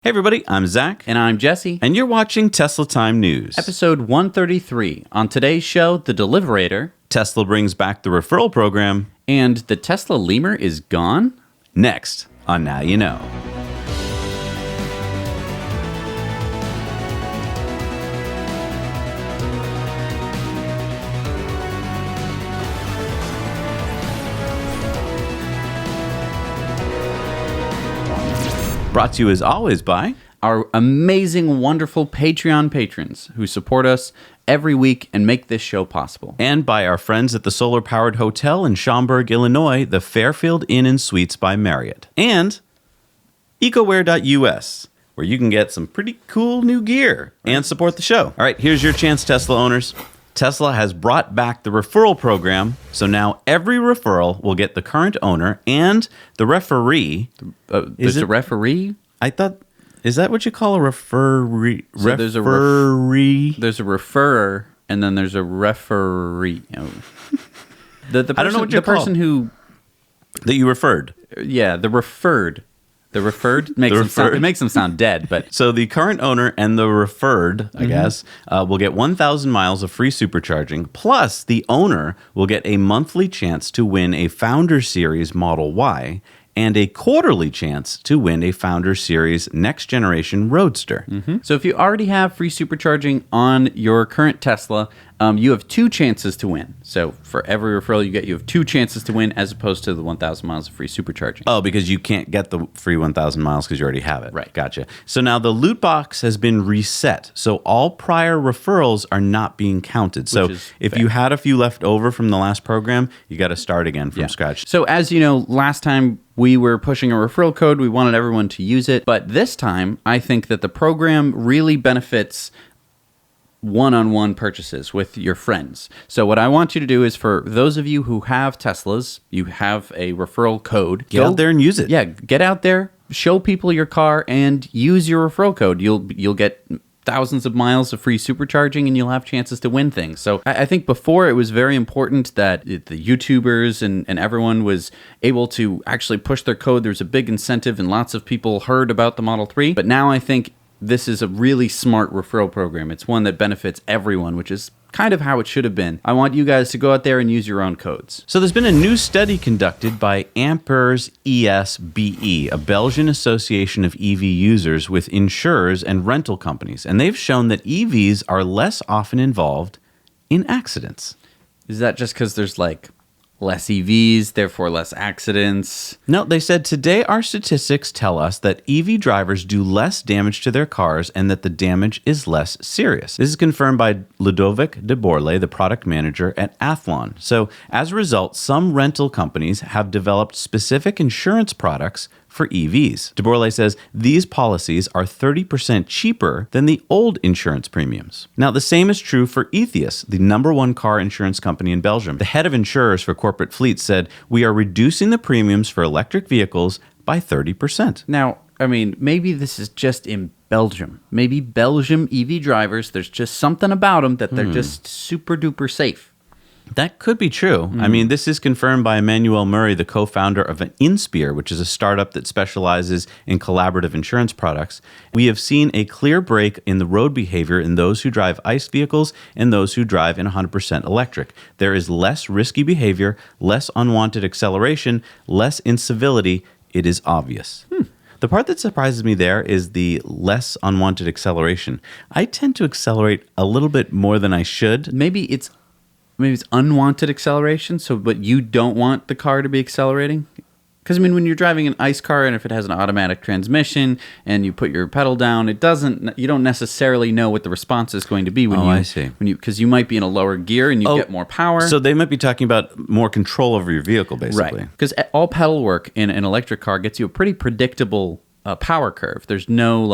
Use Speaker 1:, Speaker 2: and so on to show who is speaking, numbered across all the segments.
Speaker 1: Hey everybody, I'm Zach.
Speaker 2: And I'm Jesse.
Speaker 1: And you're watching Tesla Time News.
Speaker 2: Episode 133. On today's show, the Deliverator.
Speaker 1: Tesla brings back the referral program.
Speaker 2: And the Tesla Lemur is gone?
Speaker 1: Next on Now You Know. Brought to you as always by
Speaker 2: our amazing, wonderful Patreon patrons who support us every week and make this show possible.
Speaker 1: And by our friends at the solar-powered hotel in Schaumburg, Illinois, the Fairfield Inn and Suites by Marriott. And ecoware.us, where you can get some pretty cool new gear and support the show. All right, here's your chance, Tesla owners. Tesla has brought back the referral program, so now every referral will get the current owner and the referee.
Speaker 2: Is it a referee?
Speaker 1: I thought, is that what you call a referee?
Speaker 2: So
Speaker 1: there's
Speaker 2: a referee. There's a referrer, and then there's a referee. Oh. The person,
Speaker 1: I don't know what
Speaker 2: the person who
Speaker 1: that you referred.
Speaker 2: Yeah, the referred. The referred makes them sound dead, but
Speaker 1: so the current owner and the referred, I guess, will get 1,000 miles of free supercharging. Plus, the owner will get a monthly chance to win a Founder Series Model Y and a quarterly chance to win a Founder Series Next Generation Roadster.
Speaker 2: So if you already have free supercharging on your current Tesla, you have two chances to win. So for every referral you get, you have two chances to win as opposed to the 1,000 miles of free supercharging.
Speaker 1: Oh, because you can't get the free 1,000 miles because you already have it.
Speaker 2: Right.
Speaker 1: Gotcha. So now the loot box has been reset. So all prior referrals are not being counted. So if you had a few left over from the last program, you got to start again from scratch.
Speaker 2: So as you know, last time we were pushing a referral code. We wanted everyone to use it. But this time, I think that the program really benefits one-on-one purchases with your friends. So what I want you to do is, for those of you who have Teslas, you have a referral code.
Speaker 1: Get out there and use it.
Speaker 2: Yeah, get out there, show people your car, and use your referral code. You'll get thousands of miles of free supercharging, and you'll have chances to win things. So I think before it was very important that the YouTubers and everyone was able to actually push their code. There was a big incentive, and lots of people heard about the Model 3. But now I think this is a really smart referral program. It's one that benefits everyone, which is kind of how it should have been. I want you guys to go out there and use your own codes.
Speaker 1: So there's been a new study conducted by Ampers ESBE, a Belgian association of EV users with insurers and rental companies. And they've shown that EVs are less often involved in accidents.
Speaker 2: Is that just because there's less EVs, therefore less accidents?
Speaker 1: No, they said today our statistics tell us that EV drivers do less damage to their cars and that the damage is less serious. This is confirmed by Ludovic de Borlée, the product manager at Athlon. So as a result, some rental companies have developed specific insurance products for EVs. De Borlée says these policies are 30% cheaper than the old insurance premiums. Now, the same is true for Ethias, the #1 car insurance company in Belgium. The head of insurers for corporate fleets said, "We are reducing the premiums for electric vehicles by 30%.
Speaker 2: Now, I mean, maybe this is just in Belgium. Maybe Belgium EV drivers, there's just something about them that they're just super duper safe.
Speaker 1: That could be true. I mean, this is confirmed by Emmanuel Murray, the co-founder of Inspire, which is a startup that specializes in collaborative insurance products. We have seen a clear break in the road behavior in those who drive ICE vehicles and those who drive in 100% electric. There is less risky behavior, less unwanted acceleration, less incivility. It is obvious. The part that surprises me there is the less unwanted acceleration. I tend to accelerate a little bit more than I should.
Speaker 2: Maybe it's unwanted acceleration, but you don't want the car to be accelerating? Because, I mean, when you're driving an ICE car, and if it has an automatic transmission and you put your pedal down, you don't necessarily know what the response is going to be because you might be in a lower gear and you get more power.
Speaker 1: So they might be talking about more control over your vehicle, basically.
Speaker 2: Right. Because all pedal work in an electric car gets you a pretty predictable power curve. There's no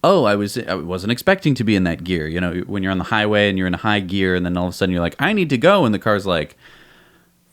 Speaker 2: I wasn't expecting to be in that gear. You know, when you're on the highway and you're in a high gear, and then all of a sudden you're like, I need to go, and the car's like,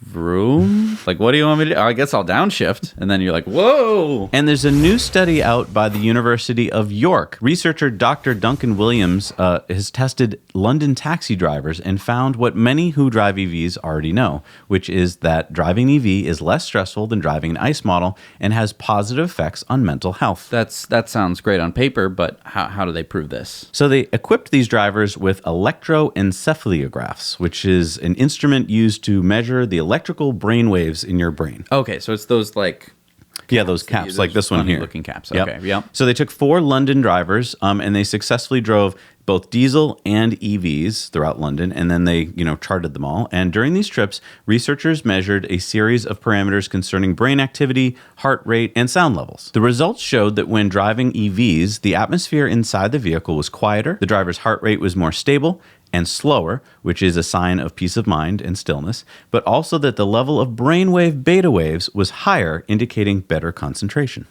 Speaker 2: vroom. Like, what do you want me to do? I guess I'll downshift. And then you're like, whoa.
Speaker 1: And there's a new study out by the University of York. Researcher Dr. Duncan Williams has tested London taxi drivers and found what many who drive EVs already know, which is that driving an EV is less stressful than driving an ICE model and has positive effects on mental health.
Speaker 2: That sounds great on paper, but how do they prove this?
Speaker 1: So they equipped these drivers with electroencephalographs, which is an instrument used to measure the electrical brain waves in your brain.
Speaker 2: Okay, so it's those
Speaker 1: those caps, like this one here.
Speaker 2: Looking caps. Okay, yep.
Speaker 1: So they took 4 London drivers, and they successfully drove both diesel and EVs throughout London, and then they, charted them all. And during these trips, researchers measured a series of parameters concerning brain activity, heart rate, and sound levels. The results showed that when driving EVs, the atmosphere inside the vehicle was quieter, the driver's heart rate was more stable and slower, which is a sign of peace of mind and stillness, but also that the level of brainwave beta waves was higher, indicating better concentration.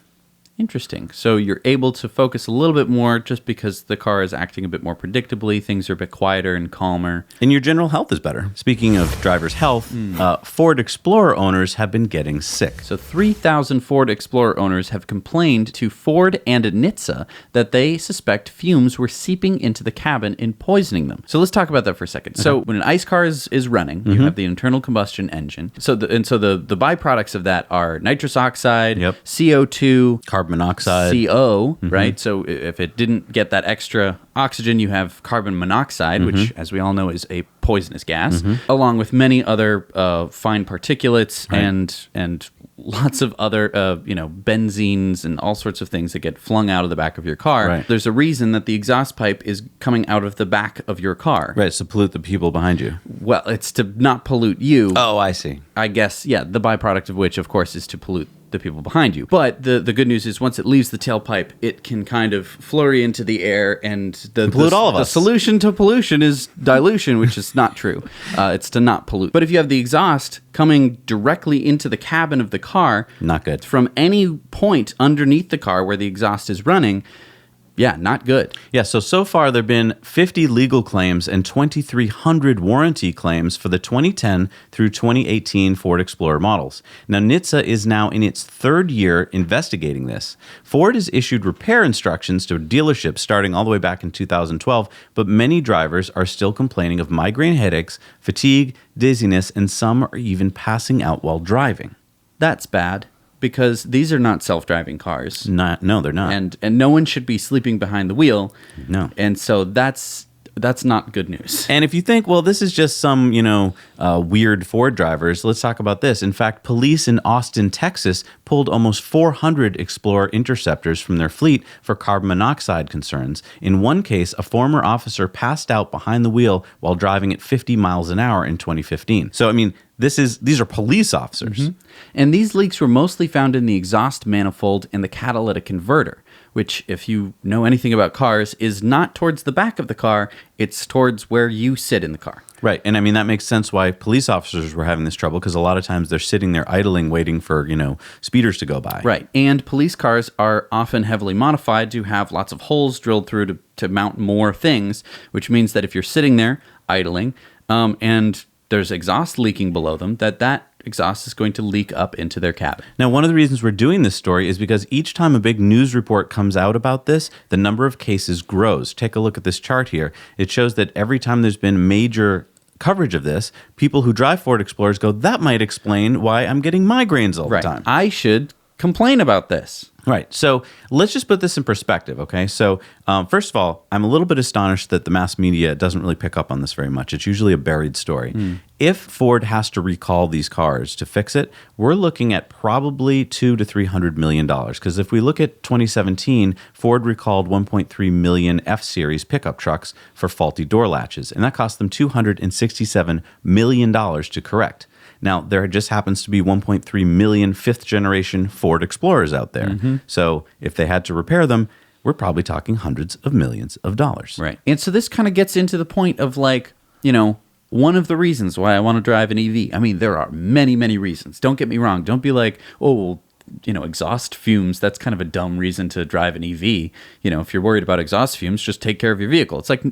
Speaker 2: Interesting. So you're able to focus a little bit more just because the car is acting a bit more predictably. Things are a bit quieter and calmer.
Speaker 1: And your general health is better. Speaking of driver's health, Ford Explorer owners have been getting sick.
Speaker 2: So 3,000 Ford Explorer owners have complained to Ford and NHTSA that they suspect fumes were seeping into the cabin and poisoning them. So let's talk about that for a second. So when an ICE car is running, you have the internal combustion engine. So the byproducts of that are nitrous oxide, CO2,
Speaker 1: carbon monoxide,
Speaker 2: CO, right? So if it didn't get that extra oxygen, you have carbon monoxide, which, as we all know, is a poisonous gas, along with many other fine particulates and lots of other, benzenes and all sorts of things that get flung out of the back of your car.
Speaker 1: Right.
Speaker 2: There's a reason that the exhaust pipe is coming out of the back of your car.
Speaker 1: Right, it's to pollute the people behind you.
Speaker 2: Well, it's to not pollute you.
Speaker 1: Oh, I see.
Speaker 2: I guess, the byproduct of which, of course, is to pollute the people behind you. But the good news is once it leaves the tailpipe, it can kind of flurry into the air, and
Speaker 1: pollute all of us.
Speaker 2: The solution to pollution is dilution, which is not true. It's to not pollute. But if you have the exhaust coming directly into the cabin of the car,
Speaker 1: not good.
Speaker 2: From any point underneath the car where the exhaust is running, not good.
Speaker 1: Yeah, so far there have been 50 legal claims and 2,300 warranty claims for the 2010 through 2018 Ford Explorer models. Now, NHTSA is now in its 3rd year investigating this. Ford has issued repair instructions to dealerships starting all the way back in 2012, but many drivers are still complaining of migraine headaches, fatigue, dizziness, and some are even passing out while driving.
Speaker 2: That's bad. Because these are not self-driving cars.
Speaker 1: No, they're not.
Speaker 2: And no one should be sleeping behind the wheel.
Speaker 1: No.
Speaker 2: And so that's not good news.
Speaker 1: And if you think, well, this is just some, weird Ford drivers, let's talk about this. In fact, police in Austin, Texas, pulled almost 400 Explorer Interceptors from their fleet for carbon monoxide concerns. In one case, a former officer passed out behind the wheel while driving at 50 miles an hour in 2015. So, these are police officers.
Speaker 2: And these leaks were mostly found in the exhaust manifold and the catalytic converter, which, if you know anything about cars, is not towards the back of the car, it's towards where you sit in the car.
Speaker 1: Right. And that makes sense why police officers were having this trouble, because a lot of times they're sitting there idling, waiting for, speeders to go by.
Speaker 2: Right. And police cars are often heavily modified to have lots of holes drilled through to mount more things, which means that if you're sitting there idling and there's exhaust leaking below them, that exhaust is going to leak up into their cabin.
Speaker 1: Now, one of the reasons we're doing this story is because each time a big news report comes out about this, the number of cases grows. Take a look at this chart here. It shows that every time there's been major coverage of this, people who drive Ford Explorers go, that might explain why I'm getting migraines all the time.
Speaker 2: I should complain about this.
Speaker 1: Right. So let's just put this in perspective, okay? So first of all, I'm a little bit astonished that the mass media doesn't really pick up on this very much. It's usually a buried story. If Ford has to recall these cars to fix it, we're looking at probably $200 to $300 million. Because if we look at 2017, Ford recalled 1.3 million F-Series pickup trucks for faulty door latches, and that cost them $267 million to correct. Now, there just happens to be 1.3 million fifth-generation Ford Explorers out there. So if they had to repair them, we're probably talking hundreds of millions of dollars.
Speaker 2: Right. And so this kind of gets into the point of one of the reasons why I want to drive an EV. There are many, many reasons. Don't get me wrong. Don't be like, exhaust fumes, that's kind of a dumb reason to drive an EV. If you're worried about exhaust fumes, just take care of your vehicle. It's like,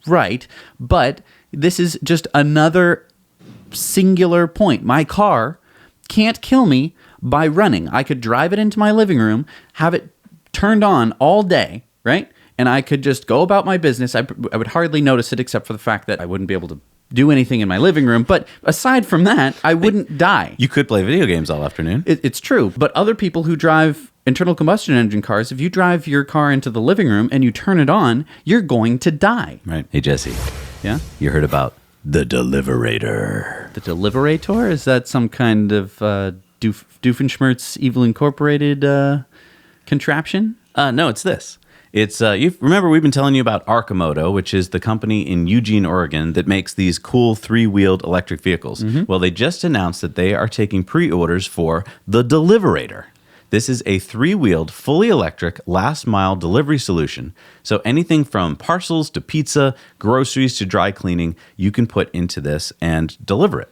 Speaker 2: right. But this is just another singular point. My car can't kill me by running. I could drive it into my living room, have it turned on all day, right? And I could just go about my business. I would hardly notice it except for the fact that I wouldn't be able to do anything in my living room. But aside from that, I wouldn't die.
Speaker 1: You could play video games all afternoon.
Speaker 2: It's true. But other people who drive internal combustion engine cars, if you drive your car into the living room and you turn it on, you're going to die.
Speaker 1: Right. Hey, Jesse.
Speaker 2: Yeah?
Speaker 1: You heard about the Deliverator.
Speaker 2: The Deliverator? Is that some kind of Doofenshmirtz Evil Incorporated contraption?
Speaker 1: No, it's this. It's you remember we've been telling you about Arcimoto, which is the company in Eugene, Oregon that makes these cool 3-wheeled electric vehicles. Well, they just announced that they are taking pre-orders for the Deliverator. This is a 3-wheeled, fully electric, last-mile delivery solution. So anything from parcels to pizza, groceries to dry cleaning, you can put into this and deliver it.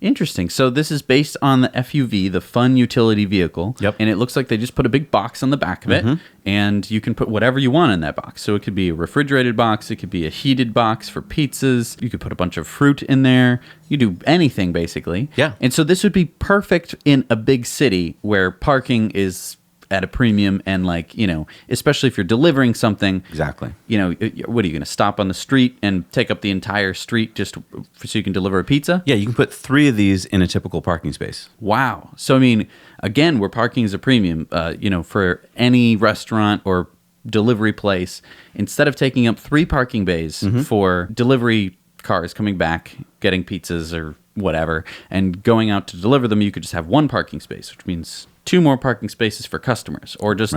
Speaker 2: Interesting. So this is based on the FUV, the Fun Utility Vehicle.
Speaker 1: Yep.
Speaker 2: And it looks like they just put a big box on the back of it, and you can put whatever you want in that box. So it could be a refrigerated box, it could be a heated box for pizzas, you could put a bunch of fruit in there, you do anything basically.
Speaker 1: Yeah.
Speaker 2: And so this would be perfect in a big city where parking is at a premium and especially if you're delivering something.
Speaker 1: Exactly.
Speaker 2: What are you going to stop on the street and take up the entire street just so you can deliver a pizza?
Speaker 1: Yeah, you can put 3 of these in a typical parking space.
Speaker 2: Wow. So, again, where parking is a premium, for any restaurant or delivery place, instead of taking up 3 parking bays for delivery cars coming back, getting pizzas or whatever, and going out to deliver them, you could just have 1 parking space, which means 2 more parking spaces for customers, or just,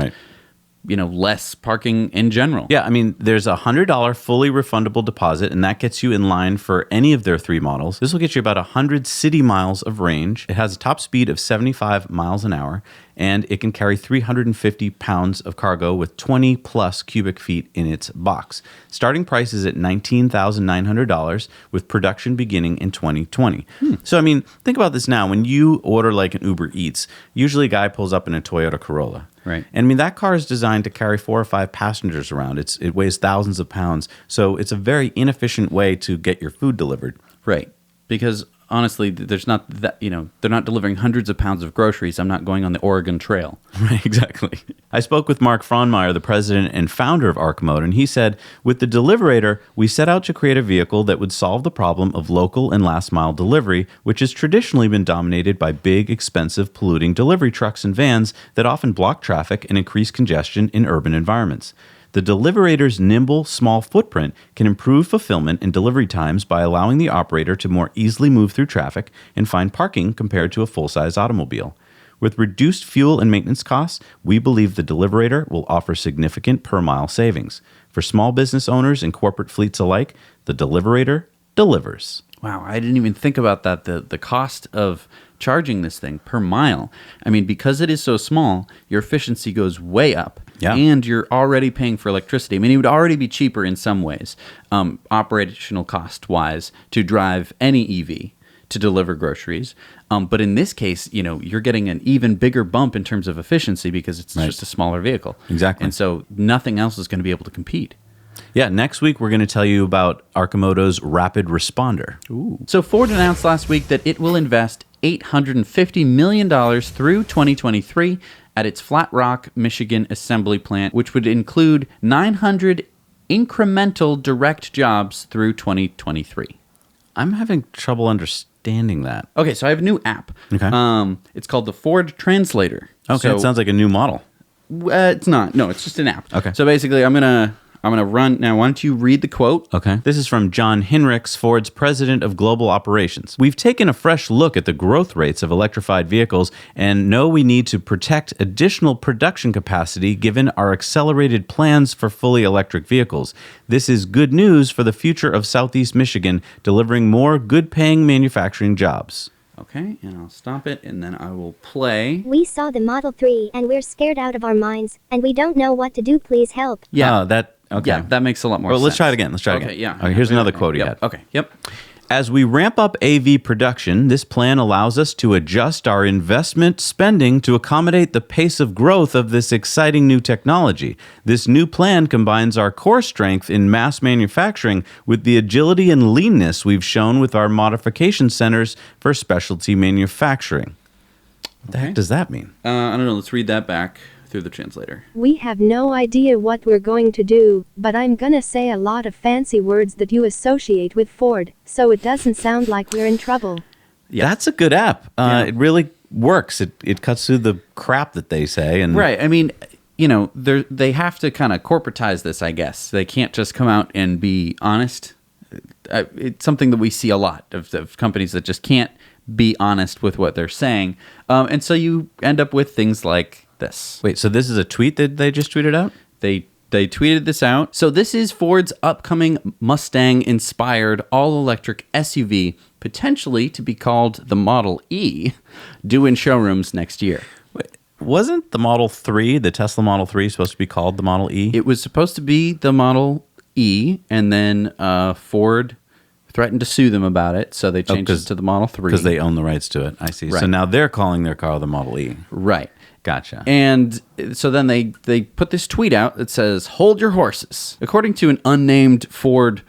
Speaker 2: less parking in general.
Speaker 1: Yeah, there's a $100 fully refundable deposit, and that gets you in line for any of their 3 models. This will get you about 100 city miles of range. It has a top speed of 75 miles an hour, and it can carry 350 pounds of cargo with 20 plus cubic feet in its box. Starting price is at $19,900 with production beginning in 2020. So, think about this now. When you order like an Uber Eats, usually a guy pulls up in a Toyota Corolla.
Speaker 2: Right.
Speaker 1: And that car is designed to carry 4 or 5 passengers around. It weighs thousands of pounds. So it's a very inefficient way to get your food delivered.
Speaker 2: Right. Because honestly, there's not that, they're not delivering hundreds of pounds of groceries. I'm not going on the Oregon Trail.
Speaker 1: Right, exactly. I spoke with Mark Fraunmeyer, the president and founder of Arcimoto, and he said, with the Deliverator, we set out to create a vehicle that would solve the problem of local and last mile delivery, which has traditionally been dominated by big, expensive, polluting delivery trucks and vans that often block traffic and increase congestion in urban environments. The Deliverator's nimble, small footprint can improve fulfillment and delivery times by allowing the operator to more easily move through traffic and find parking compared to a full-size automobile. With reduced fuel and maintenance costs, we believe the Deliverator will offer significant per-mile savings. For small business owners and corporate fleets alike, the Deliverator delivers.
Speaker 2: Wow, I didn't even think about that, the cost of charging this thing per mile. Because it is so small, your efficiency goes way up.
Speaker 1: Yeah.
Speaker 2: And you're already paying for electricity. It would already be cheaper in some ways, operational cost-wise, to drive any EV to deliver groceries. But in this case, you're getting an even bigger bump in terms of efficiency because it's just a smaller vehicle.
Speaker 1: Exactly.
Speaker 2: And so nothing else is going to be able to compete.
Speaker 1: Yeah, next week we're going to tell you about Arcimoto's Rapid Responder.
Speaker 2: Ooh. So Ford announced last week that it will invest $850 million through 2023 at its Flat Rock, Michigan assembly plant, which would include 900 incremental direct jobs through 2023.
Speaker 1: I'm having trouble understanding that.
Speaker 2: Okay, so I have a new app.
Speaker 1: Okay.
Speaker 2: It's called the Ford Translator.
Speaker 1: Okay,
Speaker 2: so,
Speaker 1: it sounds like a new model.
Speaker 2: It's not. No, it's just an app.
Speaker 1: Okay.
Speaker 2: So basically, I'm gonna run now. Why don't you read the quote?
Speaker 1: Okay. This is from John Hinrichs, Ford's president of global operations. We've taken a fresh look at the growth rates of electrified vehicles and know we need to protect additional production capacity given our accelerated plans for fully electric vehicles. This is good news for the future of Southeast Michigan, delivering more good-paying manufacturing jobs.
Speaker 2: Okay, and I'll stop it, and then I will play.
Speaker 3: We saw the Model 3, and we're scared out of our minds, and we don't know what to do. Please help.
Speaker 2: Yeah.
Speaker 1: Okay.
Speaker 2: Yeah, that makes a lot more sense.
Speaker 1: Well, let's try it again. Let's try it again.
Speaker 2: Okay, yeah.
Speaker 1: Okay, here's another quote he
Speaker 2: yep.
Speaker 1: had.
Speaker 2: Okay, yep.
Speaker 1: As we ramp up AV production, this plan allows us to adjust our investment spending to accommodate the pace of growth of this exciting new technology. This new plan combines our core strength in mass manufacturing with the agility and leanness we've shown with our modification centers for specialty manufacturing. What the heck does that mean?
Speaker 2: I don't know. Let's read that back through the translator.
Speaker 3: We have no idea what we're going to do, but I'm gonna say a lot of fancy words that you associate with Ford, so it doesn't sound like we're in trouble.
Speaker 2: Yes.
Speaker 1: That's a good app. It really works. It cuts through the crap that they say. And
Speaker 2: Right. I mean, they have to kind of corporatize this, I guess. They can't just come out and be honest. It's something that we see a lot of companies that just can't be honest with what they're saying. And so you end up with things like this.
Speaker 1: Wait, so this is a tweet that they just tweeted out?
Speaker 2: They tweeted this out. So this is Ford's upcoming Mustang-inspired all-electric SUV, potentially to be called the Model E, due in showrooms next year.
Speaker 1: Wait, wasn't the Model 3, the Tesla Model 3, supposed to be called the Model E?
Speaker 2: It was supposed to be the Model E, and then Ford threatened to sue them about it, so they changed it to the Model 3.
Speaker 1: Because they own the rights to it. I see.
Speaker 2: Right.
Speaker 1: So now they're calling their car the Model E.
Speaker 2: Right.
Speaker 1: Gotcha.
Speaker 2: And so then they put this tweet out that says, "Hold your horses." According to an unnamed Ford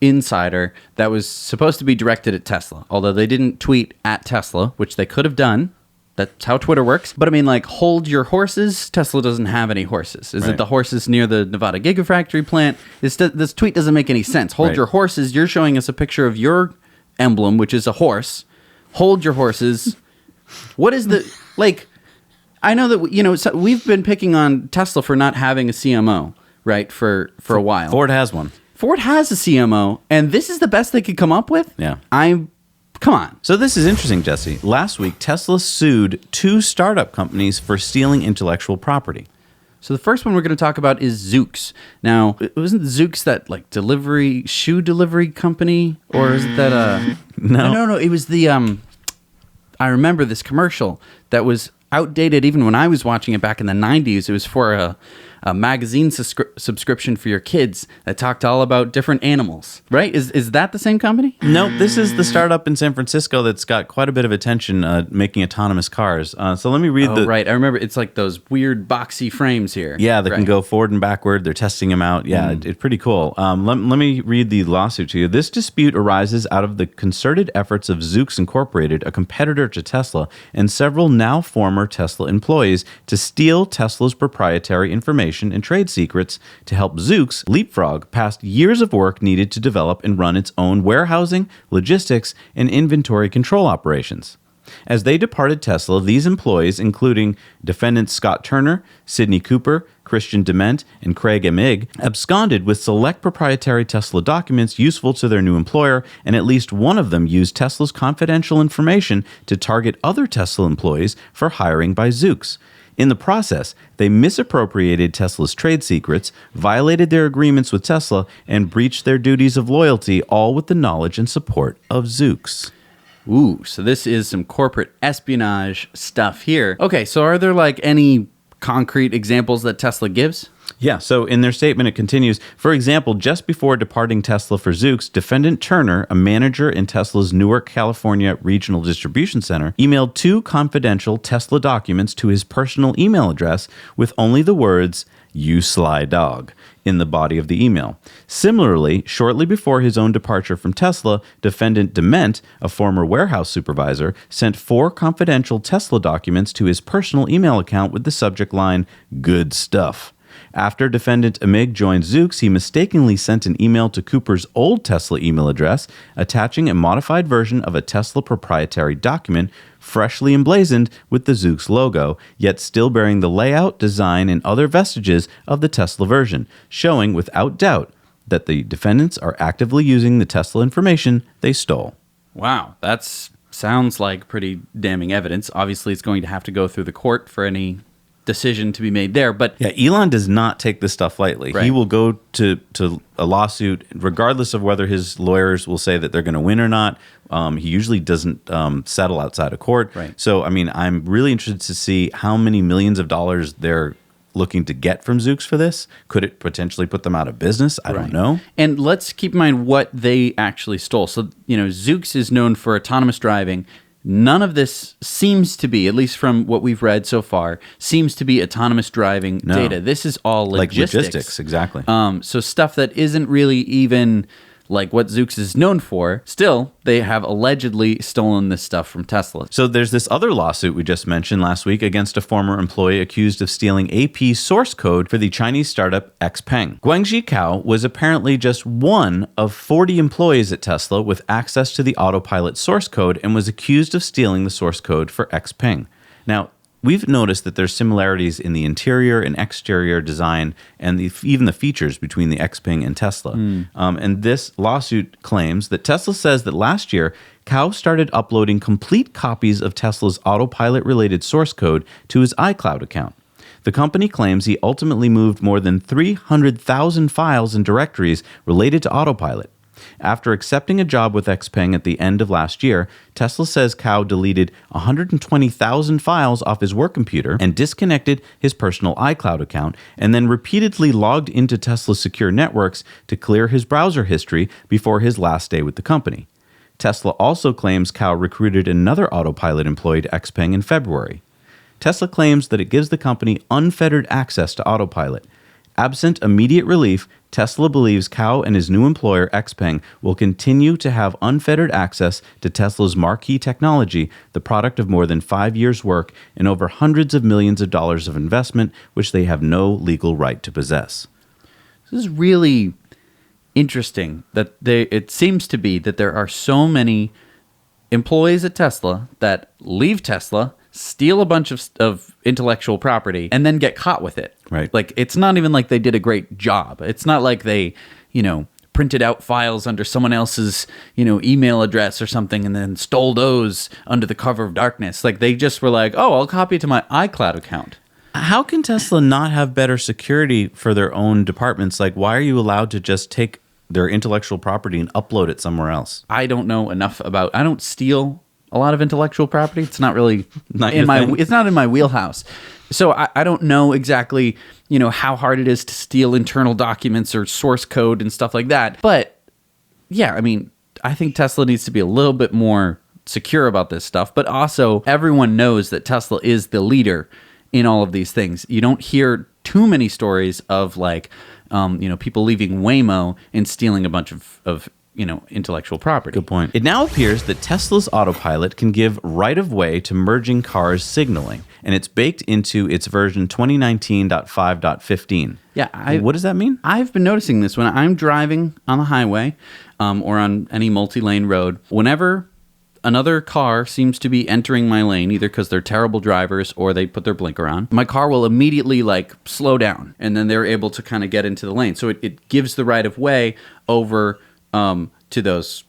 Speaker 2: insider, that was supposed to be directed at Tesla, although they didn't tweet at Tesla, which they could have done. That's how Twitter works. But I mean, like, hold your horses. Tesla doesn't have any horses. Is it the horses near the Nevada Gigafactory plant? This tweet doesn't make any sense. Hold your horses. You're showing us a picture of your emblem, which is a horse. Hold your horses. What is the, like, I know that, we've been picking on Tesla for not having a CMO, right, for a while.
Speaker 1: Ford has one.
Speaker 2: Ford has a CMO, and this is the best they could come up with?
Speaker 1: Yeah.
Speaker 2: Come on.
Speaker 1: So this is interesting, Jesse. Last week, Tesla sued 2 startup companies for stealing intellectual property.
Speaker 2: So the first one we're going to talk about is Zoox. Now, wasn't Zoox that like shoe delivery company, or is it that No, it was the I remember this commercial that was outdated even when I was watching it back in the 90s. It was for a magazine subscription for your kids that talked all about different animals, right? Is that the same company?
Speaker 1: No, this is the startup in San Francisco that's got quite a bit of attention making autonomous cars. So let me read
Speaker 2: Right. I remember it's like those weird boxy frames here.
Speaker 1: Yeah, they can go forward and backward. They're testing them out. Yeah, it's pretty cool. Let me read the lawsuit to you. This dispute arises out of the concerted efforts of Zoox Incorporated, a competitor to Tesla, and several now former Tesla employees to steal Tesla's proprietary information and trade secrets to help Zoox leapfrog past years of work needed to develop and run its own warehousing, logistics, and inventory control operations. As they departed Tesla, these employees, including defendants Scott Turner, Sidney Cooper, Christian Dement, and Craig Emig, absconded with select proprietary Tesla documents useful to their new employer, and at least one of them used Tesla's confidential information to target other Tesla employees for hiring by Zoox. In the process, they misappropriated Tesla's trade secrets, violated their agreements with Tesla, and breached their duties of loyalty, all with the knowledge and support of Zoox.
Speaker 2: Ooh, so this is some corporate espionage stuff here. Okay, so are there like any concrete examples that Tesla gives?
Speaker 1: Yeah, so in their statement, it continues, for example, just before departing Tesla for Zoox, defendant Turner, a manager in Tesla's Newark, California regional distribution center, emailed 2 confidential Tesla documents to his personal email address with only the words, "You sly dog," in the body of the email. Similarly, shortly before his own departure from Tesla, defendant Dement, a former warehouse supervisor, sent 4 confidential Tesla documents to his personal email account with the subject line, "Good stuff." After defendant Emig joined Zoox, he mistakenly sent an email to Cooper's old Tesla email address, attaching a modified version of a Tesla proprietary document, freshly emblazoned with the Zoox logo, yet still bearing the layout, design, and other vestiges of the Tesla version, showing without doubt that the defendants are actively using the Tesla information they stole.
Speaker 2: Wow, that sounds like pretty damning evidence. Obviously, it's going to have to go through the court for any decision to be made there, but
Speaker 1: yeah, Elon does not take this stuff lightly.
Speaker 2: Right.
Speaker 1: He will go to a lawsuit regardless of whether his lawyers will say that they're going to win or not. He usually doesn't settle outside of court.
Speaker 2: Right.
Speaker 1: So, I mean, I'm really interested to see how many millions of dollars they're looking to get from Zoox for this? Could it potentially put them out of business? I don't know.
Speaker 2: And let's keep in mind what they actually stole. So, Zoox is known for autonomous driving. None of this seems to be, at least from what we've read so far, seems to be autonomous driving data. This is all logistics.
Speaker 1: Like logistics, exactly.
Speaker 2: So stuff that isn't really even like what Zoox is known for. Still, they have allegedly stolen this stuff from Tesla.
Speaker 1: So there's this other lawsuit we just mentioned last week against a former employee accused of stealing AP source code for the Chinese startup XPeng. Guangxi Cao was apparently just one of 40 employees at Tesla with access to the autopilot source code and was accused of stealing the source code for XPeng. Now, we've noticed that there's similarities in the interior and exterior design and even the features between the XPeng and Tesla. And this lawsuit claims that Tesla says that last year, Cao started uploading complete copies of Tesla's autopilot-related source code to his iCloud account. The company claims he ultimately moved more than 300,000 files and directories related to autopilot. After accepting a job with XPeng at the end of last year, Tesla says Cao deleted 120,000 files off his work computer and disconnected his personal iCloud account, and then repeatedly logged into Tesla's secure networks to clear his browser history before his last day with the company. Tesla also claims Cao recruited another autopilot employee to XPeng in February. Tesla claims that it gives the company unfettered access to autopilot. Absent immediate relief, Tesla believes Cao and his new employer, XPeng, will continue to have unfettered access to Tesla's marquee technology, the product of more than 5 years' work and over hundreds of millions of dollars of investment, which they have no legal right to possess.
Speaker 2: This is really interesting that it seems to be that there are so many employees at Tesla that leave Tesla, steal a bunch of intellectual property, and then get caught with it.
Speaker 1: Right.
Speaker 2: Like, it's not even like they did a great job. It's not like they, printed out files under someone else's, email address or something and then stole those under the cover of darkness. Like, they just were like, oh, I'll copy it to my iCloud account.
Speaker 1: How can Tesla not have better security for their own departments? Like, why are you allowed to just take their intellectual property and upload it somewhere else?
Speaker 2: I don't know enough about. I don't steal a lot of intellectual property. It's not really it's not in my wheelhouse. So I don't know exactly, how hard it is to steal internal documents or source code and stuff like that. But yeah, I mean, I think Tesla needs to be a little bit more secure about this stuff. But also, everyone knows that Tesla is the leader in all of these things. You don't hear too many stories of people leaving Waymo and stealing a bunch of intellectual property.
Speaker 1: Good point. It now appears that Tesla's autopilot can give right-of-way to merging cars signaling, and it's baked into its version 2019.5.15.
Speaker 2: Yeah.
Speaker 1: What does that mean?
Speaker 2: I've been noticing this when I'm driving on the highway or on any multi-lane road. Whenever another car seems to be entering my lane, either because they're terrible drivers or they put their blinker on, my car will immediately slow down, and then they're able to kind of get into the lane. So it gives the right-of-way over to those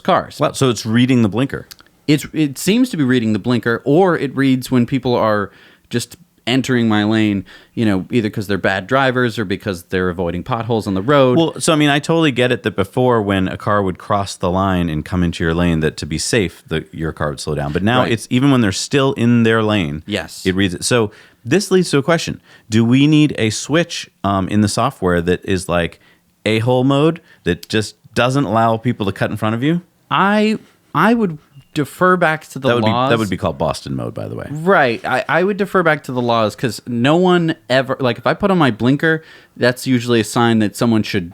Speaker 2: cars.
Speaker 1: Well, so it's reading the blinker.
Speaker 2: It seems to be reading the blinker, or it reads when people are just entering my lane, either because they're bad drivers or because they're avoiding potholes on the road.
Speaker 1: Well, so I mean, I totally get it that before, when a car would cross the line and come into your lane, that to be safe, your car would slow down. But now it's even when they're still in their lane.
Speaker 2: Yes,
Speaker 1: it reads it. So this leads to a question: do we need a switch in the software that is like a-hole mode that just doesn't allow people to cut in front of you?
Speaker 2: I would defer back to the laws.
Speaker 1: That would be called Boston mode, by the way.
Speaker 2: Right. I would defer back to the laws, because no one ever, if I put on my blinker, that's usually a sign that someone should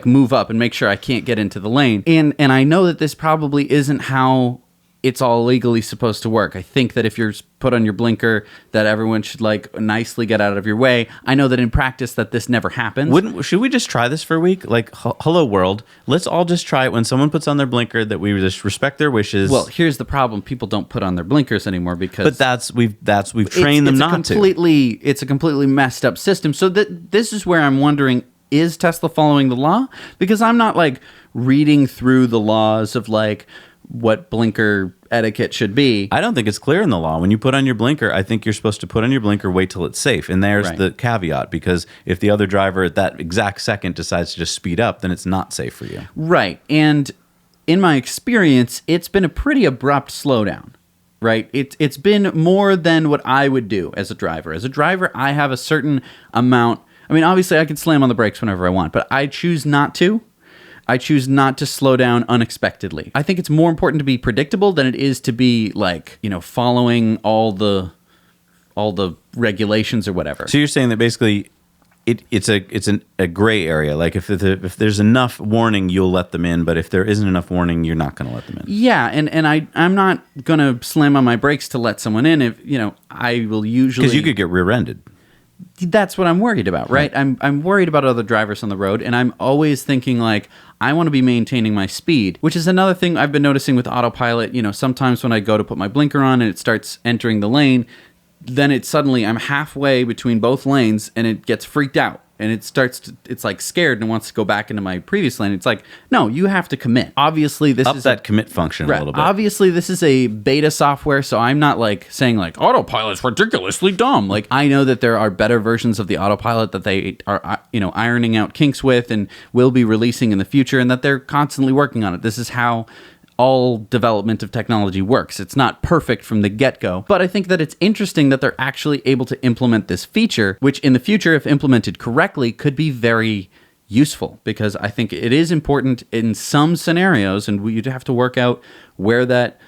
Speaker 2: move up and make sure I can't get into the lane. And I know that this probably isn't how it's all legally supposed to work. I think that if you're put on your blinker, that everyone should nicely get out of your way. I know that in practice that this never happens.
Speaker 1: Should we just try this for a week? Hello world, let's all just try it when someone puts on their blinker, that we just respect their wishes.
Speaker 2: Well, here's the problem: people don't put on their blinkers anymore because.
Speaker 1: But we've trained them not to.
Speaker 2: It's a completely messed up system. So this is where I'm wondering: is Tesla following the law? Because I'm not reading through the laws of what blinker etiquette should be.
Speaker 1: I don't think it's clear in the law. When you put on your blinker, I think you're supposed to put on your blinker, wait till it's safe. And there's the caveat, because if the other driver at that exact second decides to just speed up, then it's not safe for you.
Speaker 2: Right. And in my experience, it's been a pretty abrupt slowdown. right? It's been more than what I would do as a driver. As a driver, I have a certain amount. I mean, obviously, I can slam on the brakes whenever I want, but I choose not to. I choose not to slow down unexpectedly. I think it's more important to be predictable than it is to be like, following all the regulations or whatever.
Speaker 1: So you're saying that basically it's a gray area. Like if there's enough warning, you'll let them in, but if there isn't enough warning, you're not going to let them in.
Speaker 2: Yeah, and I'm not going to slam on my brakes to let someone in if, I will usually...
Speaker 1: Because you could get rear-ended.
Speaker 2: That's what I'm worried about, right? I'm worried about other drivers on the road, and I'm always thinking like, I want to be maintaining my speed, which is another thing I've been noticing with autopilot. Sometimes when I go to put my blinker on and it starts entering the lane, then I'm halfway between both lanes and it gets freaked out. And it's like scared and wants to go back into my previous lane. It's like, no, you have to commit. Obviously, this
Speaker 1: Up
Speaker 2: is
Speaker 1: that commit function a little bit.
Speaker 2: Obviously, this is a beta software, so I'm not like saying like autopilot's ridiculously dumb. Like I know that there are better versions of the autopilot that they are, ironing out kinks with and will be releasing in the future, and that they're constantly working on it. This is how all development of technology works. It's not perfect from the get-go, but I think that it's interesting that they're actually able to implement this feature, which in the future, if implemented correctly, could be very useful, because I think it is important in some scenarios, and you'd have to work out where that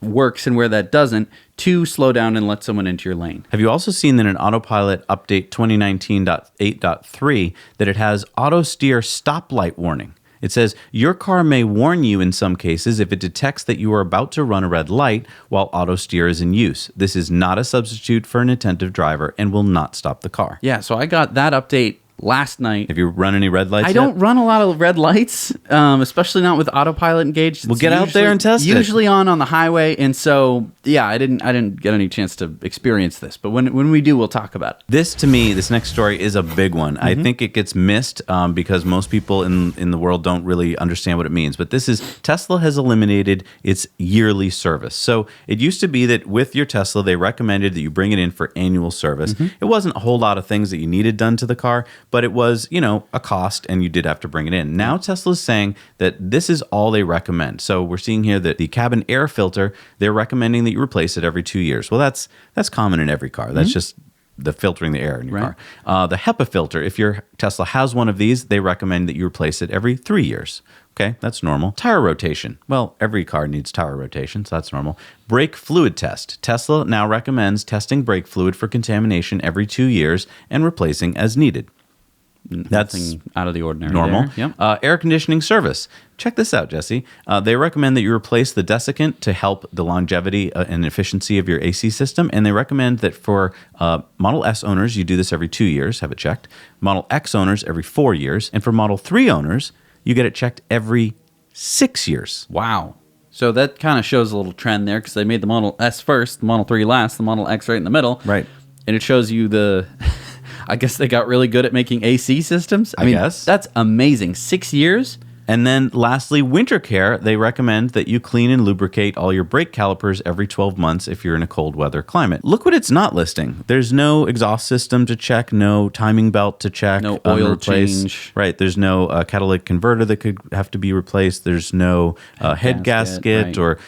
Speaker 2: works and where that doesn't, to slow down and let someone into your lane.
Speaker 1: Have you also seen that in Autopilot Update 2019.8.3 that it has auto steer stoplight warning? It says, your car may warn you in some cases if it detects that you are about to run a red light while auto steer is in use. This is not a substitute for an attentive driver and will not stop the car.
Speaker 2: Yeah, so I got that update last night.
Speaker 1: Have you run any red lights
Speaker 2: I
Speaker 1: yet?
Speaker 2: don't run a lot of red lights, especially not with autopilot engaged.
Speaker 1: Well, get out there and test it.
Speaker 2: Usually on the highway, and so yeah, I didn't get any chance to experience this. But when we do, we'll talk about it.
Speaker 1: This, to me, this next story is a big one. I think it gets missed because most people in the world don't really understand what it means. But this is Tesla has eliminated its yearly service. So it used to be that with your Tesla, they recommended that you bring it in for annual service. It wasn't a whole lot of things that you needed done to the car, but it was, a cost, and you did have to bring it in. Now Tesla's saying that this is all they recommend. So we're seeing here that the cabin air filter, they're recommending that you replace it every 2 years. Well, that's common in every car. That's just the filtering the air in your car. The HEPA filter, if your Tesla has one of these, they recommend that you replace it every 3 years. Okay, that's normal. Tire rotation. Well, every car needs tire rotation, so that's normal. Brake fluid test. Tesla now recommends testing brake fluid for contamination every 2 years and replacing as needed. That's
Speaker 2: nothing out of the ordinary.
Speaker 1: Normal.
Speaker 2: Yep.
Speaker 1: Air conditioning service. Check this out, Jesse. They recommend that you replace the desiccant to help the longevity and efficiency of your AC system. And they recommend that for Model S owners, you do this every 2 years, have it checked. Model X owners, every 4 years. And for Model 3 owners, you get it checked every 6 years.
Speaker 2: Wow. So that kind of shows a little trend there, because they made the Model S first, the Model 3 last, the Model X right in the middle.
Speaker 1: Right.
Speaker 2: And it shows you the... I guess they got really good at making AC systems. I mean,
Speaker 1: guess.
Speaker 2: That's amazing. 6 years?
Speaker 1: And then lastly, winter care. They recommend that you clean and lubricate all your brake calipers every 12 months if you're in a cold weather climate. Look what it's not listing. There's no exhaust system to check, no timing belt to check.
Speaker 2: No oil change.
Speaker 1: Right. There's no catalytic converter that could have to be replaced. There's no head gasket
Speaker 2: right.
Speaker 1: or,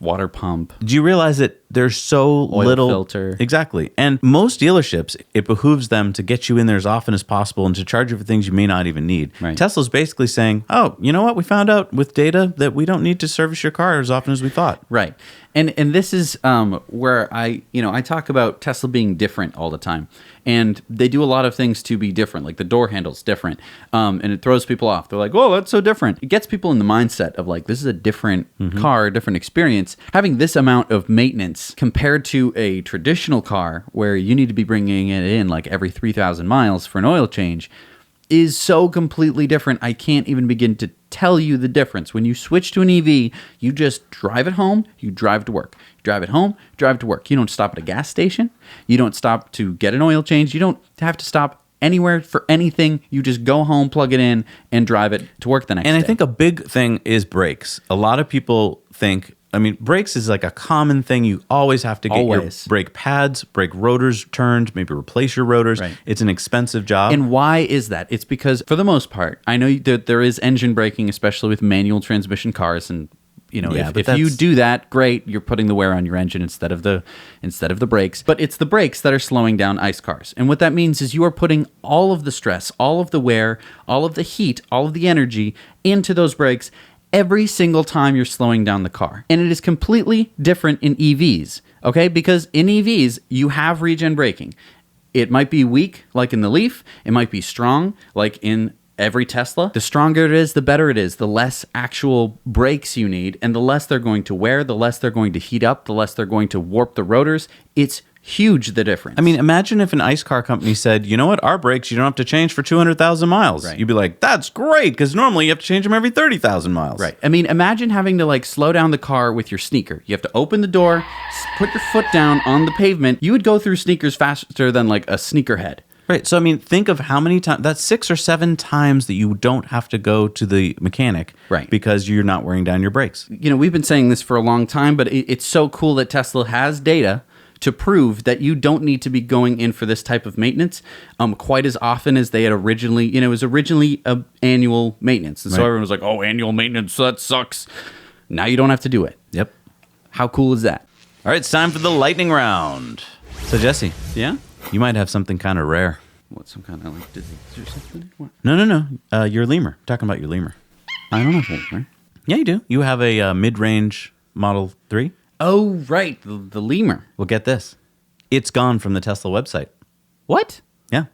Speaker 2: water pump.
Speaker 1: Do you realize that there's so
Speaker 2: Oil
Speaker 1: little
Speaker 2: filter?
Speaker 1: Exactly. And most dealerships, it behooves them to get you in there as often as possible and to charge you for things you may not even need.
Speaker 2: Right.
Speaker 1: Tesla's basically saying, oh, you know what? We found out with data that we don't need to service your car as often as we thought.
Speaker 2: Right. And this is where I talk about Tesla being different all the time. And they do a lot of things to be different, like the door handle's different. And it throws people off. They're like, whoa, that's so different. It gets people in the mindset of like, this is a different car, a different experience. Having this amount of maintenance compared to a traditional car where you need to be bringing it in like every 3,000 miles for an oil change is so completely different. I can't even begin to tell you the difference. When you switch to an EV, you just drive it home, you drive to work. You drive it home, drive to work. You don't stop at a gas station. You don't stop to get an oil change. You don't have to stop anywhere for anything. You just go home, plug it in, and drive it to work the next day.
Speaker 1: And I think a big thing is brakes. A lot of people think, brakes is like a common thing. You always have to get your brake pads, brake rotors turned, maybe replace your rotors.
Speaker 2: Right.
Speaker 1: It's an expensive job.
Speaker 2: And why is that? It's because, for the most part, I know that there is engine braking, especially with manual transmission cars, and
Speaker 1: Yeah, but
Speaker 2: if you
Speaker 1: that's-
Speaker 2: do that, great, you're putting the wear on your engine instead of the brakes. But it's the brakes that are slowing down ICE cars. And what that means is you are putting all of the stress, all of the wear, all of the heat, all of the energy into those brakes every single time you're slowing down the car. And it is completely different in EVs, okay? Because in EVs, you have regen braking. It might be weak, like in the Leaf. It might be strong, like in every Tesla. The stronger it is, the better it is. The less actual brakes you need, and the less they're going to wear, the less they're going to heat up, the less they're going to warp the rotors. It's huge, the difference.
Speaker 1: I mean, imagine if an ICE car company said, you know what, our brakes you don't have to change for 200,000 miles.
Speaker 2: Right.
Speaker 1: You'd be like, that's great, because normally you have to change them every 30,000 miles.
Speaker 2: Right. I mean, imagine having to like slow down the car with your sneaker. You have to open the door, put your foot down on the pavement. You would go through sneakers faster than like a sneakerhead.
Speaker 1: Right. So, I mean, think of how many times, that's 6 or 7 times that you don't have to go to the mechanic.
Speaker 2: Right.
Speaker 1: Because you're not wearing down your brakes.
Speaker 2: We've been saying this for a long time, but it's so cool that Tesla has data to prove that you don't need to be going in for this type of maintenance quite as often as they had originally, it was originally a annual maintenance. And so
Speaker 1: Right.
Speaker 2: everyone was like, oh, annual maintenance, that sucks. Now you don't have to do it.
Speaker 1: Yep.
Speaker 2: How cool is that?
Speaker 1: All right, it's time for the lightning round. So, Jesse,
Speaker 2: Yeah?
Speaker 1: you might have something kind of rare.
Speaker 2: What, some kind of like disease or something? What?
Speaker 1: No. Your lemur. I'm talking about your lemur.
Speaker 2: I don't know. Right?
Speaker 1: Yeah, you do. You have a mid-range Model 3.
Speaker 2: Oh, right. The lemur.
Speaker 1: Well, get this. It's gone from the Tesla website.
Speaker 2: What?
Speaker 1: Yeah.